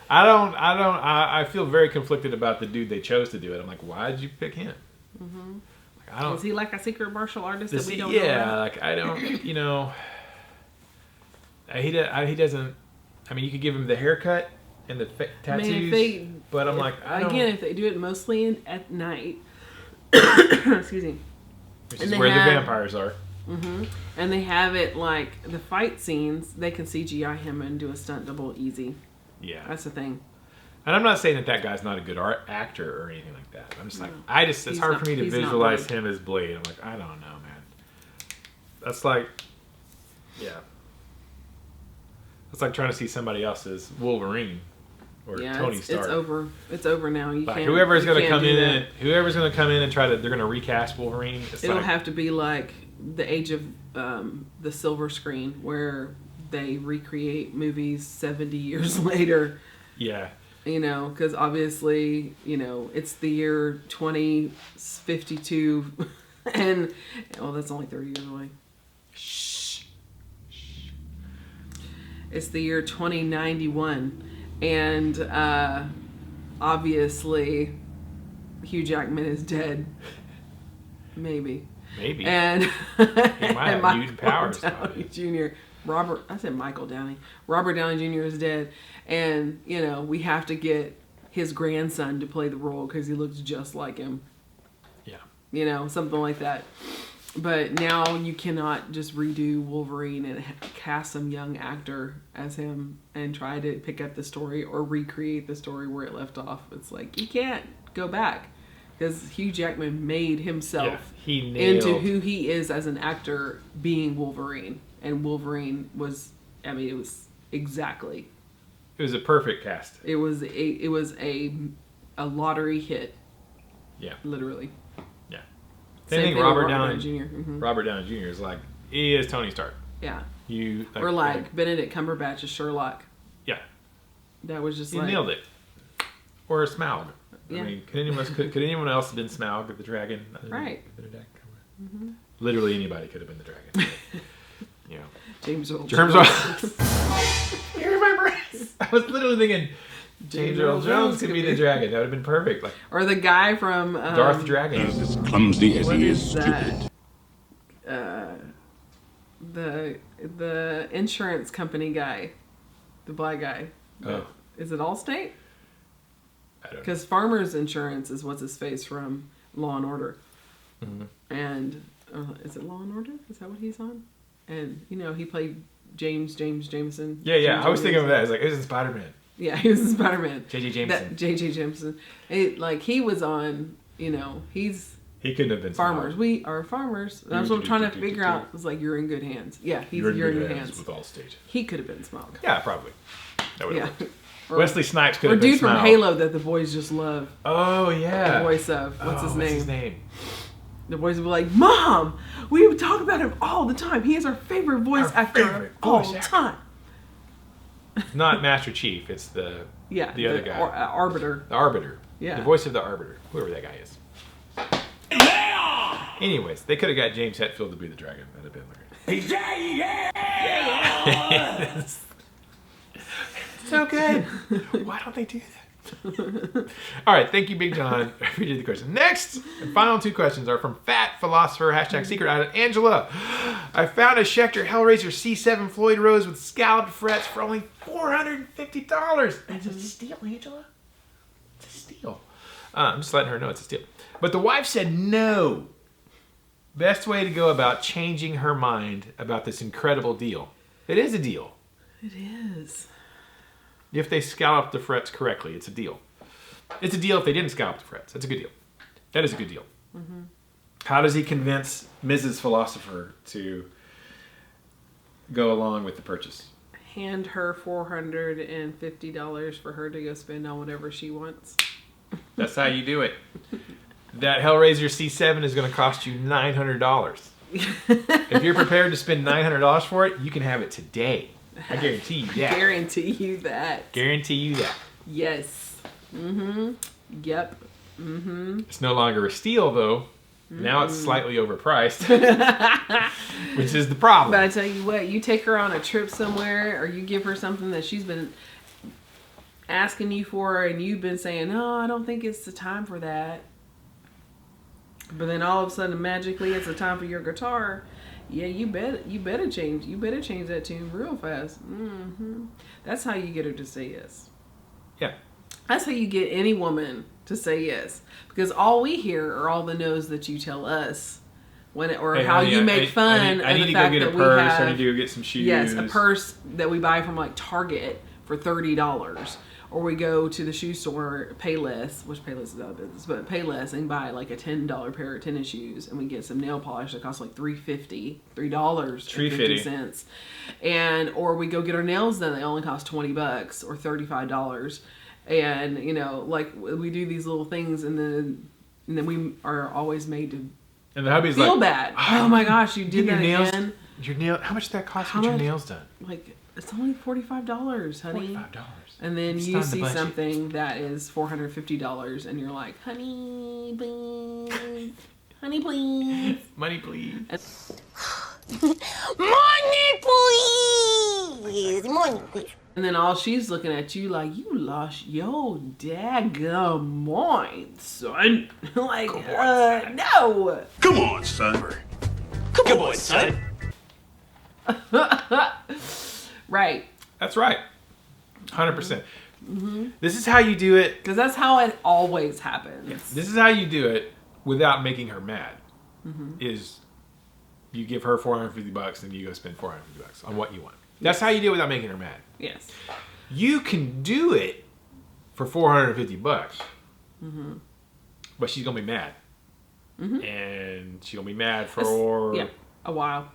I feel very conflicted about the dude they chose to do it. I'm like, why did you pick him? Is he like a secret martial artist that we don't know? Yeah, like I don't, he doesn't. I mean, you could give him the haircut and the tattoos, but I'm like, if they do it mostly at night, excuse me, which is where the vampires are. And they have it like the fight scenes. They can CGI him and do a stunt double easy. Yeah, that's the thing. And I'm not saying that guy's not a good actor or anything like that. I'm just like, it's hard for me to visualize him as Blade. I'm like, I don't know, man. That's like, yeah. It's like trying to see somebody else as Wolverine or Tony Stark. It's over now. Whoever's going to come in and try to, they're going to recast Wolverine. It'll have to be like the age of the silver screen where they recreate movies 70 years later. Yeah. Because obviously, it's the year 2052 and, that's only 30 years away. Shh. It's the year 2091 and obviously Hugh Jackman is dead. Maybe. And he might have mutant powers. Downey Jr. Robert Downey Jr. is dead. And, we have to get his grandson to play the role because he looks just like him. Yeah. Something like that. But now you cannot just redo Wolverine and cast some young actor as him and try to pick up the story or recreate the story where it left off. It's like, you can't go back because Hugh Jackman made himself into who he is as an actor being Wolverine. And Wolverine was, it was exactly It was a perfect cast. It was a lottery hit. Yeah. Literally. Yeah. Same thing, Robert Downey Jr. Mm-hmm. Robert Downey Jr. is like, he is Tony Stark. Yeah. Like, or like Benedict Cumberbatch as Sherlock. Yeah. That was just he like... nailed it. Or Smaug. Yeah. I mean, could anyone else have been Smaug the dragon? Right. Mm-hmm. Literally anybody could have been the dragon. You know. James Earl Jones. Hear my brains. I was literally thinking James Earl Jones could be the dragon. That would have been perfect. Like, or the guy from Darth Dragon. He's as clumsy as he is that? stupid. The insurance company guy, the black guy. Oh. Is it Allstate? I don't know. Because Farmers Insurance is what's his face from Law and Order. Mm-hmm. And is it Law and Order? Is that what he's on? And you know he played Jameson. Yeah. I was thinking of that. I was like, it was in Spider-Man. Yeah, he was in Spider-Man. J.J. Jameson. J.J. Jameson. He was on. You know, he couldn't have been farmers. Smaug. We are farmers. That's what I'm trying to figure out. It's like you're in good hands. Yeah, you're in good hands. with Allstate. He could have been Smaug. Yeah, probably. That would have Yeah. worked. Wesley Snipes could have been Or dude from Smaug. Halo that the boys just love. Oh yeah. The voice of what's his What's his name? The boys will be like, Mom, we talk about him all the time. He is our favorite voice actor of all time. Not Master Chief. It's the other guy. Arbiter. The Arbiter. Yeah. The voice of the Arbiter. Whoever that guy is. Yeah! Anyways, they could have got James Hetfield to be the dragon. That'd have been like Yeah! so good. Why don't they do that? All right, thank you, Big John. I appreciate the question. Next and final two questions are from Fat Philosopher #secret item Angela. I found a Schecter Hellraiser C7 Floyd Rose with scalloped frets for only $450. That's a steal, Angela. It's a steal. I'm just letting her know it's a steal. But the wife said no. Best way to go about changing her mind about this incredible deal. It is a deal. It is. If they scallop the frets correctly, it's a deal. It's a deal if they didn't scallop the frets. That's a good deal. That is a good deal. Mm-hmm. How does he convince Mrs. Philosopher to go along with the purchase? Hand her $450 for her to go spend on whatever she wants. That's how you do it. That Hellraiser C7 is going to cost you $900. If you're prepared to spend $900 for it, you can have it today. I guarantee you that. Guarantee you that. Guarantee you that. Yes. Mm-hmm. Yep. Mm-hmm. It's no longer a steal, though. Now it's slightly overpriced, which is the problem. But I tell you what, you take her on a trip somewhere, or you give her something that she's been asking you for, and you've been saying, "No, I don't think it's the time for that." But then all of a sudden, magically, it's the time for your guitar. Yeah, you better change that tune real fast. Mm-hmm. That's how you get her to say yes. Yeah. That's how you get any woman to say yes, because all we hear are all the no's that you tell us, Hey, how honey, you make fun I of need the to go fact get a that we purse. have. I need to go get some shoes. Yes, a purse that we buy from like Target for $30, or we go to the shoe store, Payless, which Payless is out of business, but Payless, and buy like a $10 pair of tennis shoes, and we get some nail polish that costs like $3.50, and or we go get our nails done, they only cost $20 or $35, and you know, like we do these little things, and then we are always made to and the hubby's feel like, bad. Oh my gosh, you did that nails, again. Your nail? How much did that cost to get your nails done? Like, it's only $45, honey. $45. And then It's you not the see budget. something that is $450, and you're like, honey, please. Honey, please. Money, please. Money, please! Money, please. And then all she's looking at you like, you lost your daggum mind, son. Like, son. no. Come on, son. Come on, son. Right. That's right. 100%. Mm-hmm. This is how you do it. Because that's how it always happens. This is how you do it without making her mad. Mm-hmm. Is you give her $450 and you go spend $450 on what you want. That's how you do it without making her mad. Yes. You can do it for $450, but she's gonna be mad, and she's gonna be mad for a while,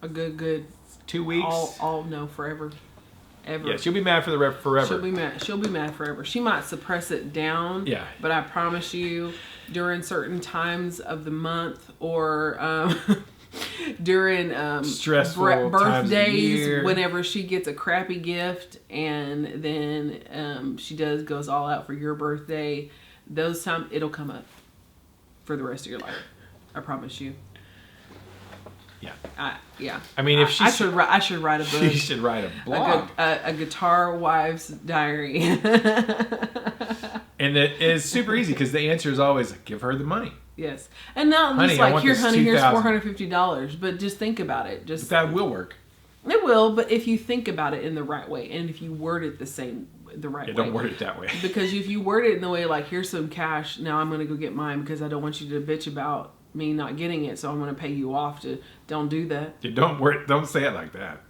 a good 2 weeks. all no forever. ever. Yeah, she'll be mad for the forever. She'll be mad. She'll be mad forever. She might suppress it down. Yeah. But I promise you, during certain times of the month or during stressful times of the birthdays, year. whenever she gets a crappy gift, and then she goes all out for your birthday, those times it'll come up for the rest of your life. I promise you. Yeah. Yeah. I mean, if she I should write a book. She should write a blog. A guitar wife's diary. And it is super easy because the answer is always like, give her the money. Yes. And not Honey, just I like, want here, this honey, here's $2,000. $450. But just think about it. But that will work. It will, but if you think about it in the right way, and if you word it the right way. Don't word it that way. Because if you word it in the way like, here's some cash, now I'm going to go get mine because I don't want you to bitch about me not getting it, so I'm going to pay you off to, don't do that. Yeah, don't say it like that.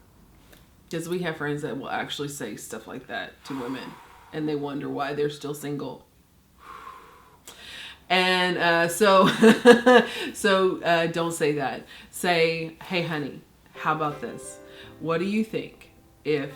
Because we have friends that will actually say stuff like that to women, and they wonder why they're still single. And so don't say that. Say, hey, honey, how about this? What do you think if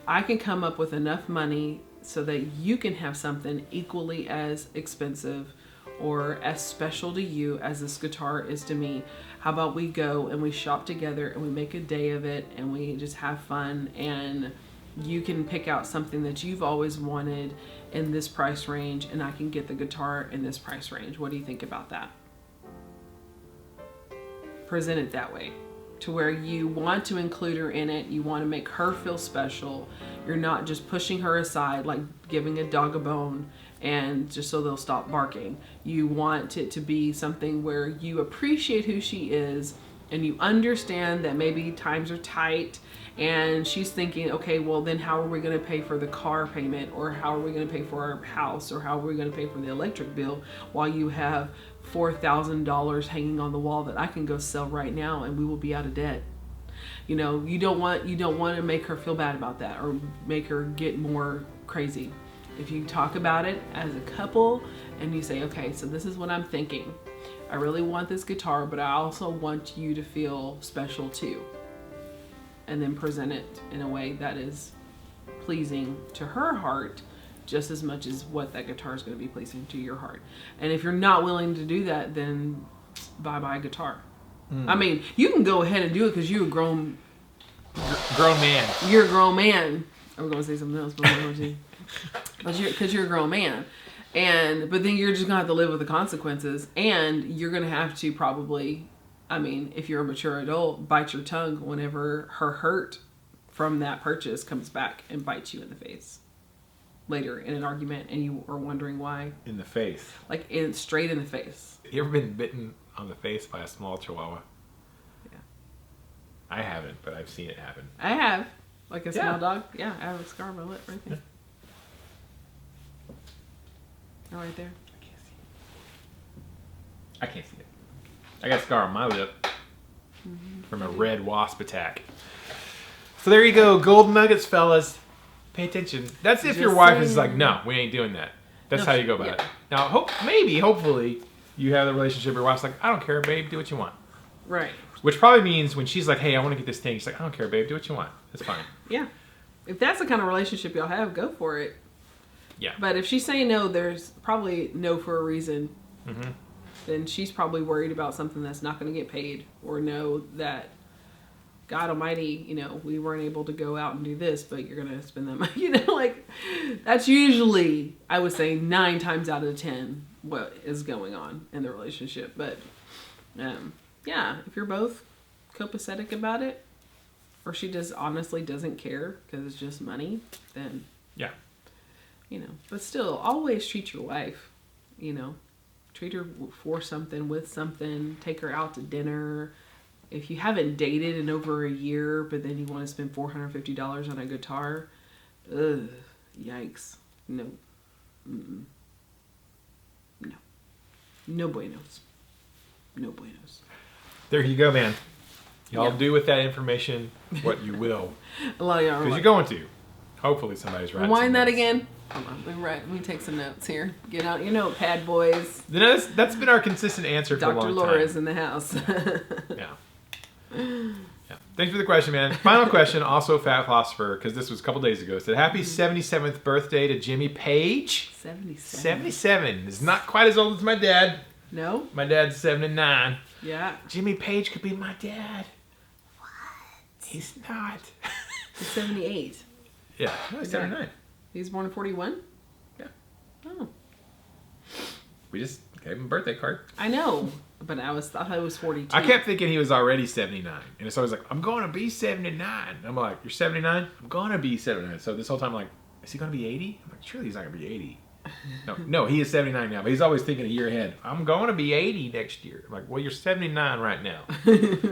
I can come up with enough money so that you can have something equally as expensive or as special to you as this guitar is to me? How about we go and we shop together and we make a day of it and we just have fun, and you can pick out something that you've always wanted in this price range, and I can get the guitar in this price range. What do you think about that? Present it that way, to where you want to include her in it. You want to make her feel special. You're not just pushing her aside like giving a dog a bone and just so they'll stop barking. You want it to be something where you appreciate who she is, and you understand that maybe times are tight, and she's thinking, okay, well then how are we going to pay for the car payment, or how are we going to pay for our house, or how are we going to pay for the electric bill, while you have $4,000 hanging on the wall that I can go sell right now and we will be out of debt. You know, you don't want to make her feel bad about that or make her get more crazy. If you talk about it as a couple and you say, okay, so this is what I'm thinking. I really want this guitar, but I also want you to feel special too. And then present it in a way that is pleasing to her heart just as much as what that guitar is going to be pleasing to your heart. And if you're not willing to do that, then bye-bye guitar. I mean, you can go ahead and do it because you're a grown man. You're a grown man. I was going to say something else, but I'm not going to. Because you're a grown man. But then you're just going to have to live with the consequences. And you're going to have to probably, I mean, if you're a mature adult, bite your tongue whenever her hurt from that purchase comes back and bites you in the face later in an argument, and you are wondering why. In the face. Like, straight in the face. You ever been bitten on the face by a small chihuahua? Yeah. I haven't, but I've seen it happen. I have. Like a small Yeah. dog? Yeah, I have a scar on my lip right there. Oh, right there. I can't see it. I got a scar on my lip from a red wasp attack. So there you go, golden nuggets, fellas. Pay attention. That's if your Just wife saying. is like, no, we ain't doing that. That's No, how you go about yeah. it. Now, hopefully, you have a relationship where your wife's like, I don't care, babe, do what you want. Right. Which probably means when she's like, hey, I want to get this thing, she's like, I don't care, babe, do what you want. It's fine. Yeah. If that's the kind of relationship y'all have, go for it. Yeah. But if she's saying no, there's probably no for a reason. Mm-hmm. Then she's probably worried about something that's not going to get paid, or know that, God almighty, you know, we weren't able to go out and do this, but you're going to spend that money. You know, like, that's usually, I would say, 9 times out of 10 what is going on in the relationship. But, yeah, if you're both copacetic about it, or she just honestly doesn't care because it's just money, then, Yeah. you know. But still, always treat your wife, you know. Treat her for something, with something. Take her out to dinner. If you haven't dated in over a year, but then you want to spend $450 on a guitar, ugh, yikes. No. Mm-mm. No. No buenos. No buenos. There you go, man. Y'all Yeah. do with that information what you will. A lot of y'all are Because like, you're going to. Hopefully somebody's writing rewind some that notes. again. Hold on, let me take some notes here. Get out your notepad, boys. You know, that's been our consistent answer for a Dr. long Laura time. is in the house. Yeah. Yeah. Thanks for the question, man. Final question, also Fat Philosopher, because this was a couple days ago. Said, happy 77th birthday to Jimmy Page. 77. 77. Is not quite as old as my dad. No? My dad's 79. Yeah. Jimmy Page could be my dad. What? He's not. He's 78. Yeah. No, he's 79. He was born in 41? Yeah. Oh. We just gave him a birthday card. I know, but I thought it was 42. I kept thinking he was already 79. And it's always like, I'm going to be 79. I'm like, you're 79? I'm going to be 79. So this whole time I'm like, is he going to be 80? I'm like, surely he's not going to be 80. No, he is 79 now. But he's always thinking a year ahead. I'm going to be 80 next year. I'm like, well, you're 79 right now.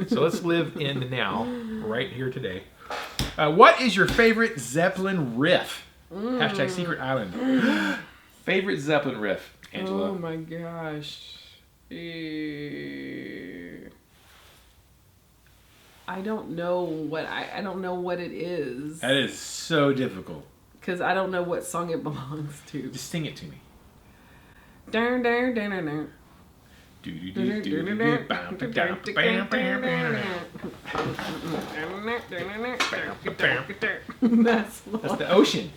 So let's live in the now, right here today. What is your favorite Zeppelin riff? Hashtag Secret Island. Favorite Zeppelin riff, Angela? Oh my gosh. I don't know what I don't know what it is. That is so difficult. Because I don't know what song it belongs to. Just sing it to me. Dun, dun, dun, dun, dun. That's the ocean.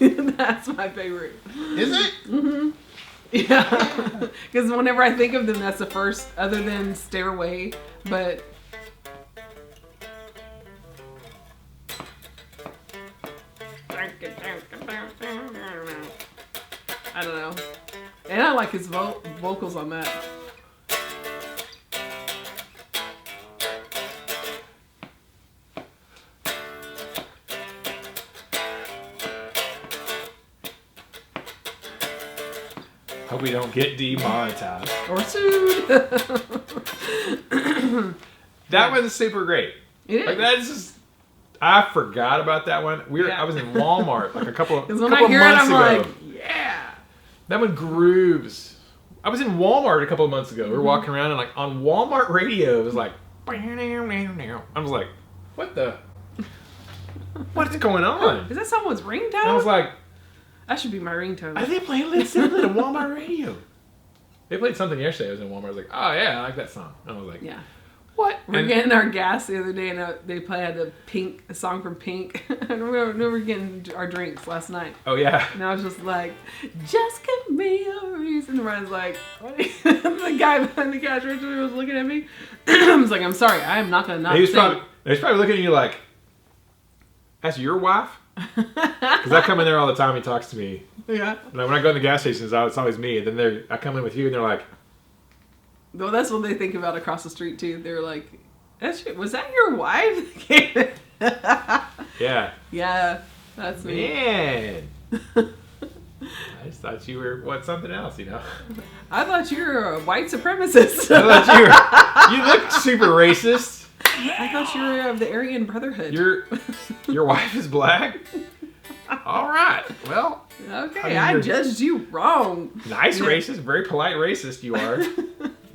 That's my favorite. Is it? Mm-hmm. Yeah. Because whenever I think of them, that's the first, other than Stairway, but... I don't know. And I like his vocals on that. Hope we don't get demonetized. Or sued. That one's super great. It is. Like that is just, I forgot about that one. I was in Walmart like a couple of Because when couple I hear it, months I'm ago. like, yeah. That one grooves. I was in Walmart a couple of months ago. We were walking around and like on Walmart radio, it was like, I was like, what's going on? Is that someone's ringtone? I was like, that should be my ringtone. are they playing Led Zeppelin on Walmart radio? They played something yesterday. I was in Walmart. I was like, oh yeah, I like that song. And I was like, Yeah. what? We were getting our gas the other day, and they played a song from Pink. And we were getting our drinks last night. Oh yeah. And I was just like, just give me a reason. And I was like, what? The guy behind the cash register was looking at me. I was like, I'm sorry, I am not going to not He was sing. probably looking at you like, that's your wife? Because I come in there all the time. He talks to me. Yeah. When I go in the gas stations, it's always me. And then I come in with you, and they're like, Well, that's what they think about across the street, too. They're like, was that your wife? yeah. Yeah, that's me. Man. I just thought you were, something else, you know? I thought you were a white supremacist. I thought you look super racist. I thought you were of the Aryan Brotherhood. Your wife is black? All right. Well. Okay, I judged you wrong. Nice racist, very polite racist you are.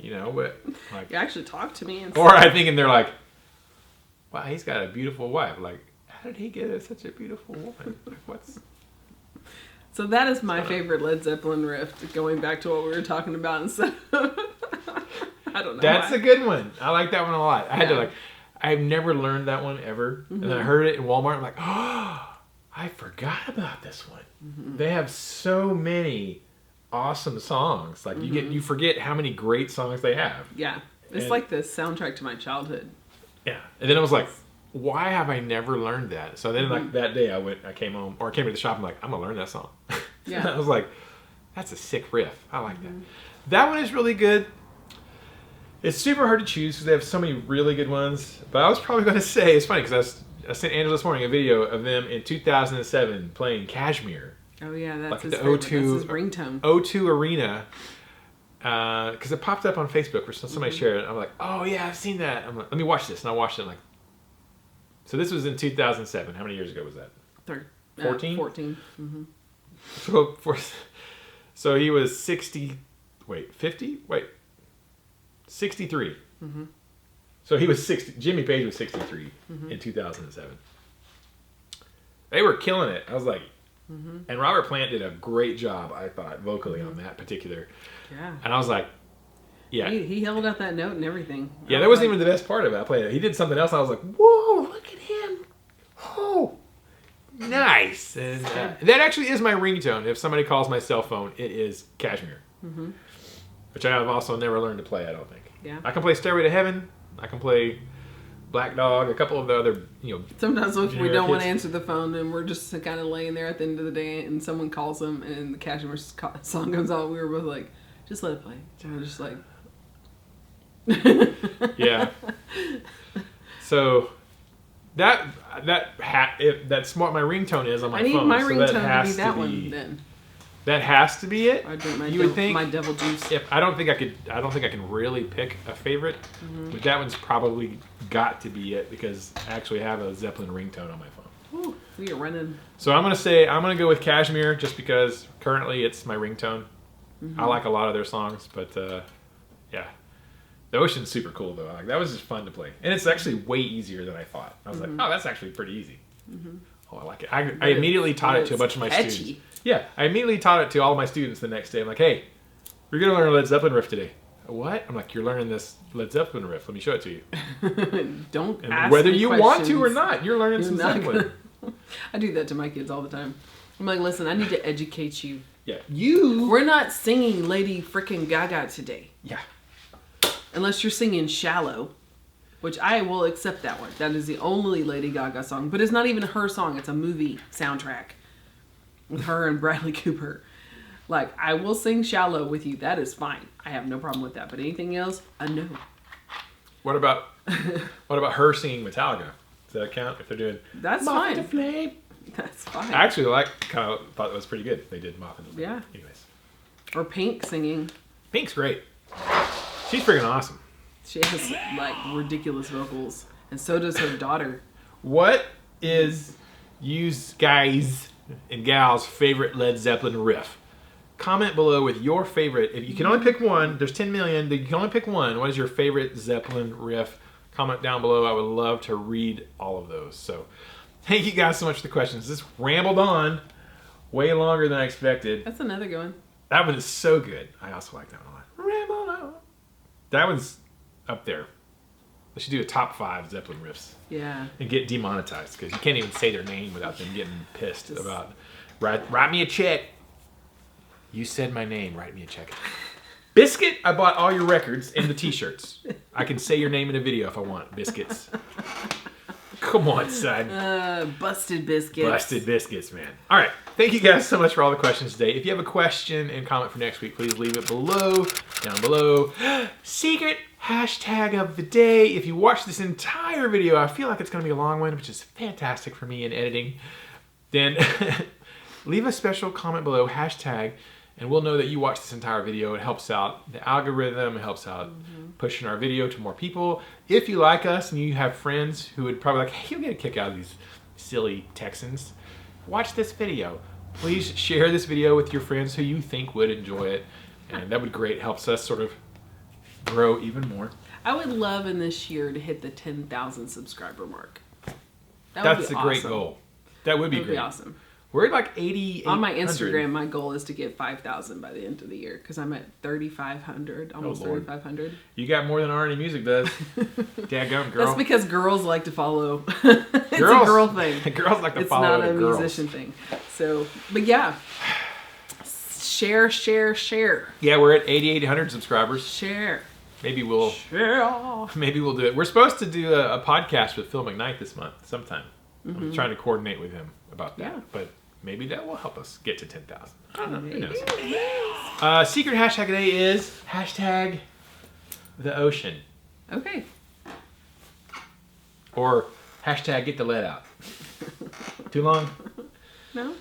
You know, but like. You actually talked to me. Or I think, and they're like, wow, he's got a beautiful wife. Like, how did he get such a beautiful woman? Like, what's. So that is my favorite Led Zeppelin riff, going back to what we were talking about instead of... I don't know. That's why. a good one. I like that one a lot. I had to I've never learned that one ever. Mm-hmm. And then I heard it in Walmart. I'm like, oh, I forgot about this one. Mm-hmm. They have so many awesome songs. Like you forget how many great songs they have. Yeah. It's like the soundtrack to my childhood. Yeah. And then I was like, why have I never learned that? So then like that day I came home, or I came to the shop, I'm like, I'm gonna learn that song. Yeah. I was like, that's a sick riff. I like that. That one is really good. It's super hard to choose because they have so many really good ones. But I was probably going to say, it's funny because I sent Angela this morning a video of them in 2007 playing Kashmir. Oh yeah, that's like his the favorite. O2, that's his ringtone. O2 Arena. Because it popped up on Facebook or somebody shared it. I'm like, oh yeah, I've seen that. I'm like, let me watch this. And I watched it. I'm like, so this was in 2007. How many years ago was that? 14? 14. Mm-hmm. So he was 60. Wait, 50? Wait. 63. Mm-hmm. So he was 60. Jimmy Page was 63 in 2007. They were killing it. I was like, and Robert Plant did a great job, I thought, vocally on that particular. Yeah. And I was like, Yeah. He held out that note and everything. Yeah, that wasn't even the best part of it. I played it. He did something else. And I was like, whoa, look at him. Oh, nice. And that actually is my ringtone. If somebody calls my cell phone, it is Cashmere. Mm-hmm. Which I have also never learned to play, I don't think. Yeah. I can play Stairway to Heaven. I can play Black Dog, a couple of the other, Sometimes if we don't want to hits. answer the phone and we're just kind of laying there at the end of the day and someone calls them and the Cashmere song comes on, we were both like, just let it play. And we're just like... Yeah. So that's what my ringtone is on my I need phone. my so ringtone that to has be that one then. That has to be it. I drink my you would think my devil juice. I don't think I can really pick a favorite, but that one's probably got to be it because I actually have a Zeppelin ringtone on my phone. Ooh, we are running. So I'm gonna go with Cashmere just because currently it's my ringtone. I like a lot of their songs, but yeah, the Ocean's super cool though. Like, that was just fun to play, and it's actually way easier than I thought. I was like, oh, that's actually pretty easy. Oh, I like it. I immediately taught it to a bunch of my students. Yeah, I immediately taught it to all of my students the next day. I'm like, hey, we're going to learn a Led Zeppelin riff today. What? I'm like, you're learning this Led Zeppelin riff. Let me show it to you. Don't And ask whether me you questions. want to or not, you're learning some Zeppelin. I do that to my kids all the time. I'm like, listen, I need to educate you. Yeah. We're not singing Lady Frickin' Gaga today. Yeah. Unless you're singing Shallow, which I will accept that one. That is the only Lady Gaga song. But it's not even her song. It's a movie soundtrack with her and Bradley Cooper. Like, I will sing Shallow with you. That is fine. I have no problem with that. But anything else, a no. What about her singing Metallica? Does that count if they're doing That's Moth fine. into Flame? That's fine. I actually thought it was pretty good. They did Moth into Flame. Yeah. Anyways. Or Pink singing. Pink's great. She's freaking awesome. She has, like, ridiculous vocals. And so does her daughter. What is you guys and gals' favorite Led Zeppelin riff? Comment below with your favorite. If you can only pick one, there's 10 million. You can only pick one. What is your favorite Zeppelin riff? Comment down below. I would love to read all of those. So thank you guys so much for the questions. This rambled on way longer than I expected. That's another good one. That one is so good. I also like that one a lot. Rambled on. That one's up there. They should do a top 5 Zeppelin riffs. Yeah. And get demonetized because you can't even say their name without them getting pissed about write me a check. You said my name, write me a check. Biscuit, I bought all your records and the t-shirts. I can say your name in a video if I want. Biscuits. Come on, son. Busted biscuits. Busted biscuits, man. All right. Thank you guys so much for all the questions today. If you have a question and comment for next week, please leave it below, down below. Secret hashtag of the day. If you watch this entire video, I feel like it's going to be a long one, which is fantastic for me in editing. Then leave a special comment below, hashtag, and we'll know that you watched this entire video. It helps out the algorithm. It helps out pushing our video to more people. If you like us and you have friends who would probably like, hey, you'll get a kick out of these silly Texans, watch this video. Please share this video with your friends who you think would enjoy it. And that would be great. It helps us sort of grow even more. I would love in this year to hit the 10,000 subscriber mark. That's a great goal. That would be great. That would be awesome. We're at like 88. On my Instagram, my goal is to get 5,000 by the end of the year because I'm at 3,500, almost 3,500. You got more than R&E Music does. Daggum, girl. That's because girls like to follow. It's a girl thing. Girls like to follow It's not a girls. musician thing. So, but yeah. Share. Yeah, we're at 8,800 subscribers. Share. Maybe we'll do it. We're supposed to do a podcast with Phil McKnight this month sometime. I'm trying to coordinate with him about that. Yeah. But maybe that will help us get to 10,000. I don't know. Who knows? Secret hashtag today is hashtag the ocean. Okay. Or hashtag get the lead out. Too long? No.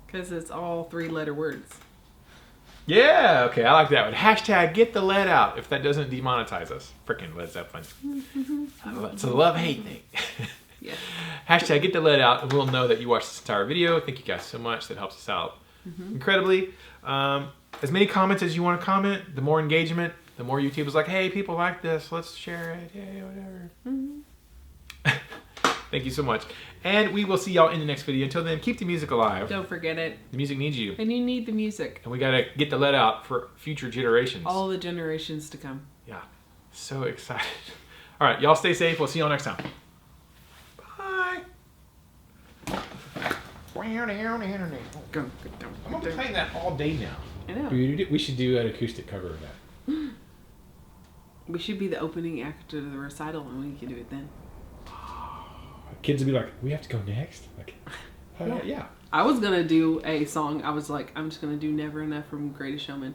Because it's all 3-letter words. Yeah, okay, I like that one. Hashtag get the lead out if that doesn't demonetize us. Frickin' Led Zeppelin. It's a love-hate thing. Yeah. Hashtag get the lead out and we'll know that you watched this entire video. Thank you guys so much. That helps us out incredibly. As many comments as you want to comment, the more engagement, the more YouTube is like, hey, people like this. Let's share it. Yay, whatever. Thank you so much. And we will see y'all in the next video. Until then, keep the music alive. Don't forget it. The music needs you. And you need the music. And we got to get the let out for future generations. All the generations to come. Yeah. So excited. All right. Y'all stay safe. We'll see y'all next time. Bye. I'm going to be playing that all day now. I know. We should do an acoustic cover of that. We should be the opening act of the recital and we can do it then. Kids would be like, we have to go next? Like, yeah. I was going to do a song. I was like, I'm just going to do Never Enough from Greatest Showman.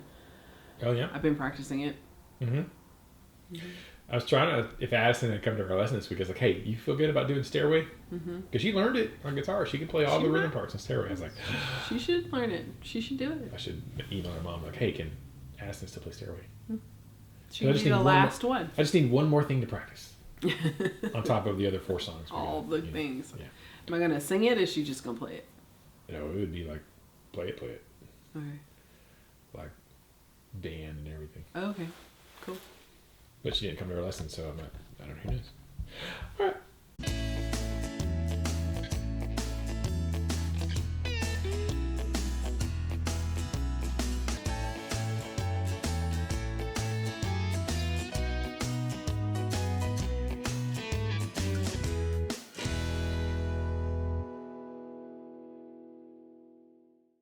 Oh, yeah? I've been practicing it. I was trying to, if Addison had come to our lesson this week, I was like, hey, you feel good about doing Stairway? Because she learned it on guitar. She can play all the rhythm parts in Stairway. I was like, she should learn it. She should do it. I should email her mom, like, hey, can Addison still play Stairway? She should be the last one. I just need one more thing to practice on top of the other 4 songs. All the things. Yeah. Am I going to sing it or is she just going to play it? No, it would be like, play it. Okay. Like, Dan and everything. Oh, okay. Cool. But she didn't come to our lesson, so I don't know. Who knows? All right.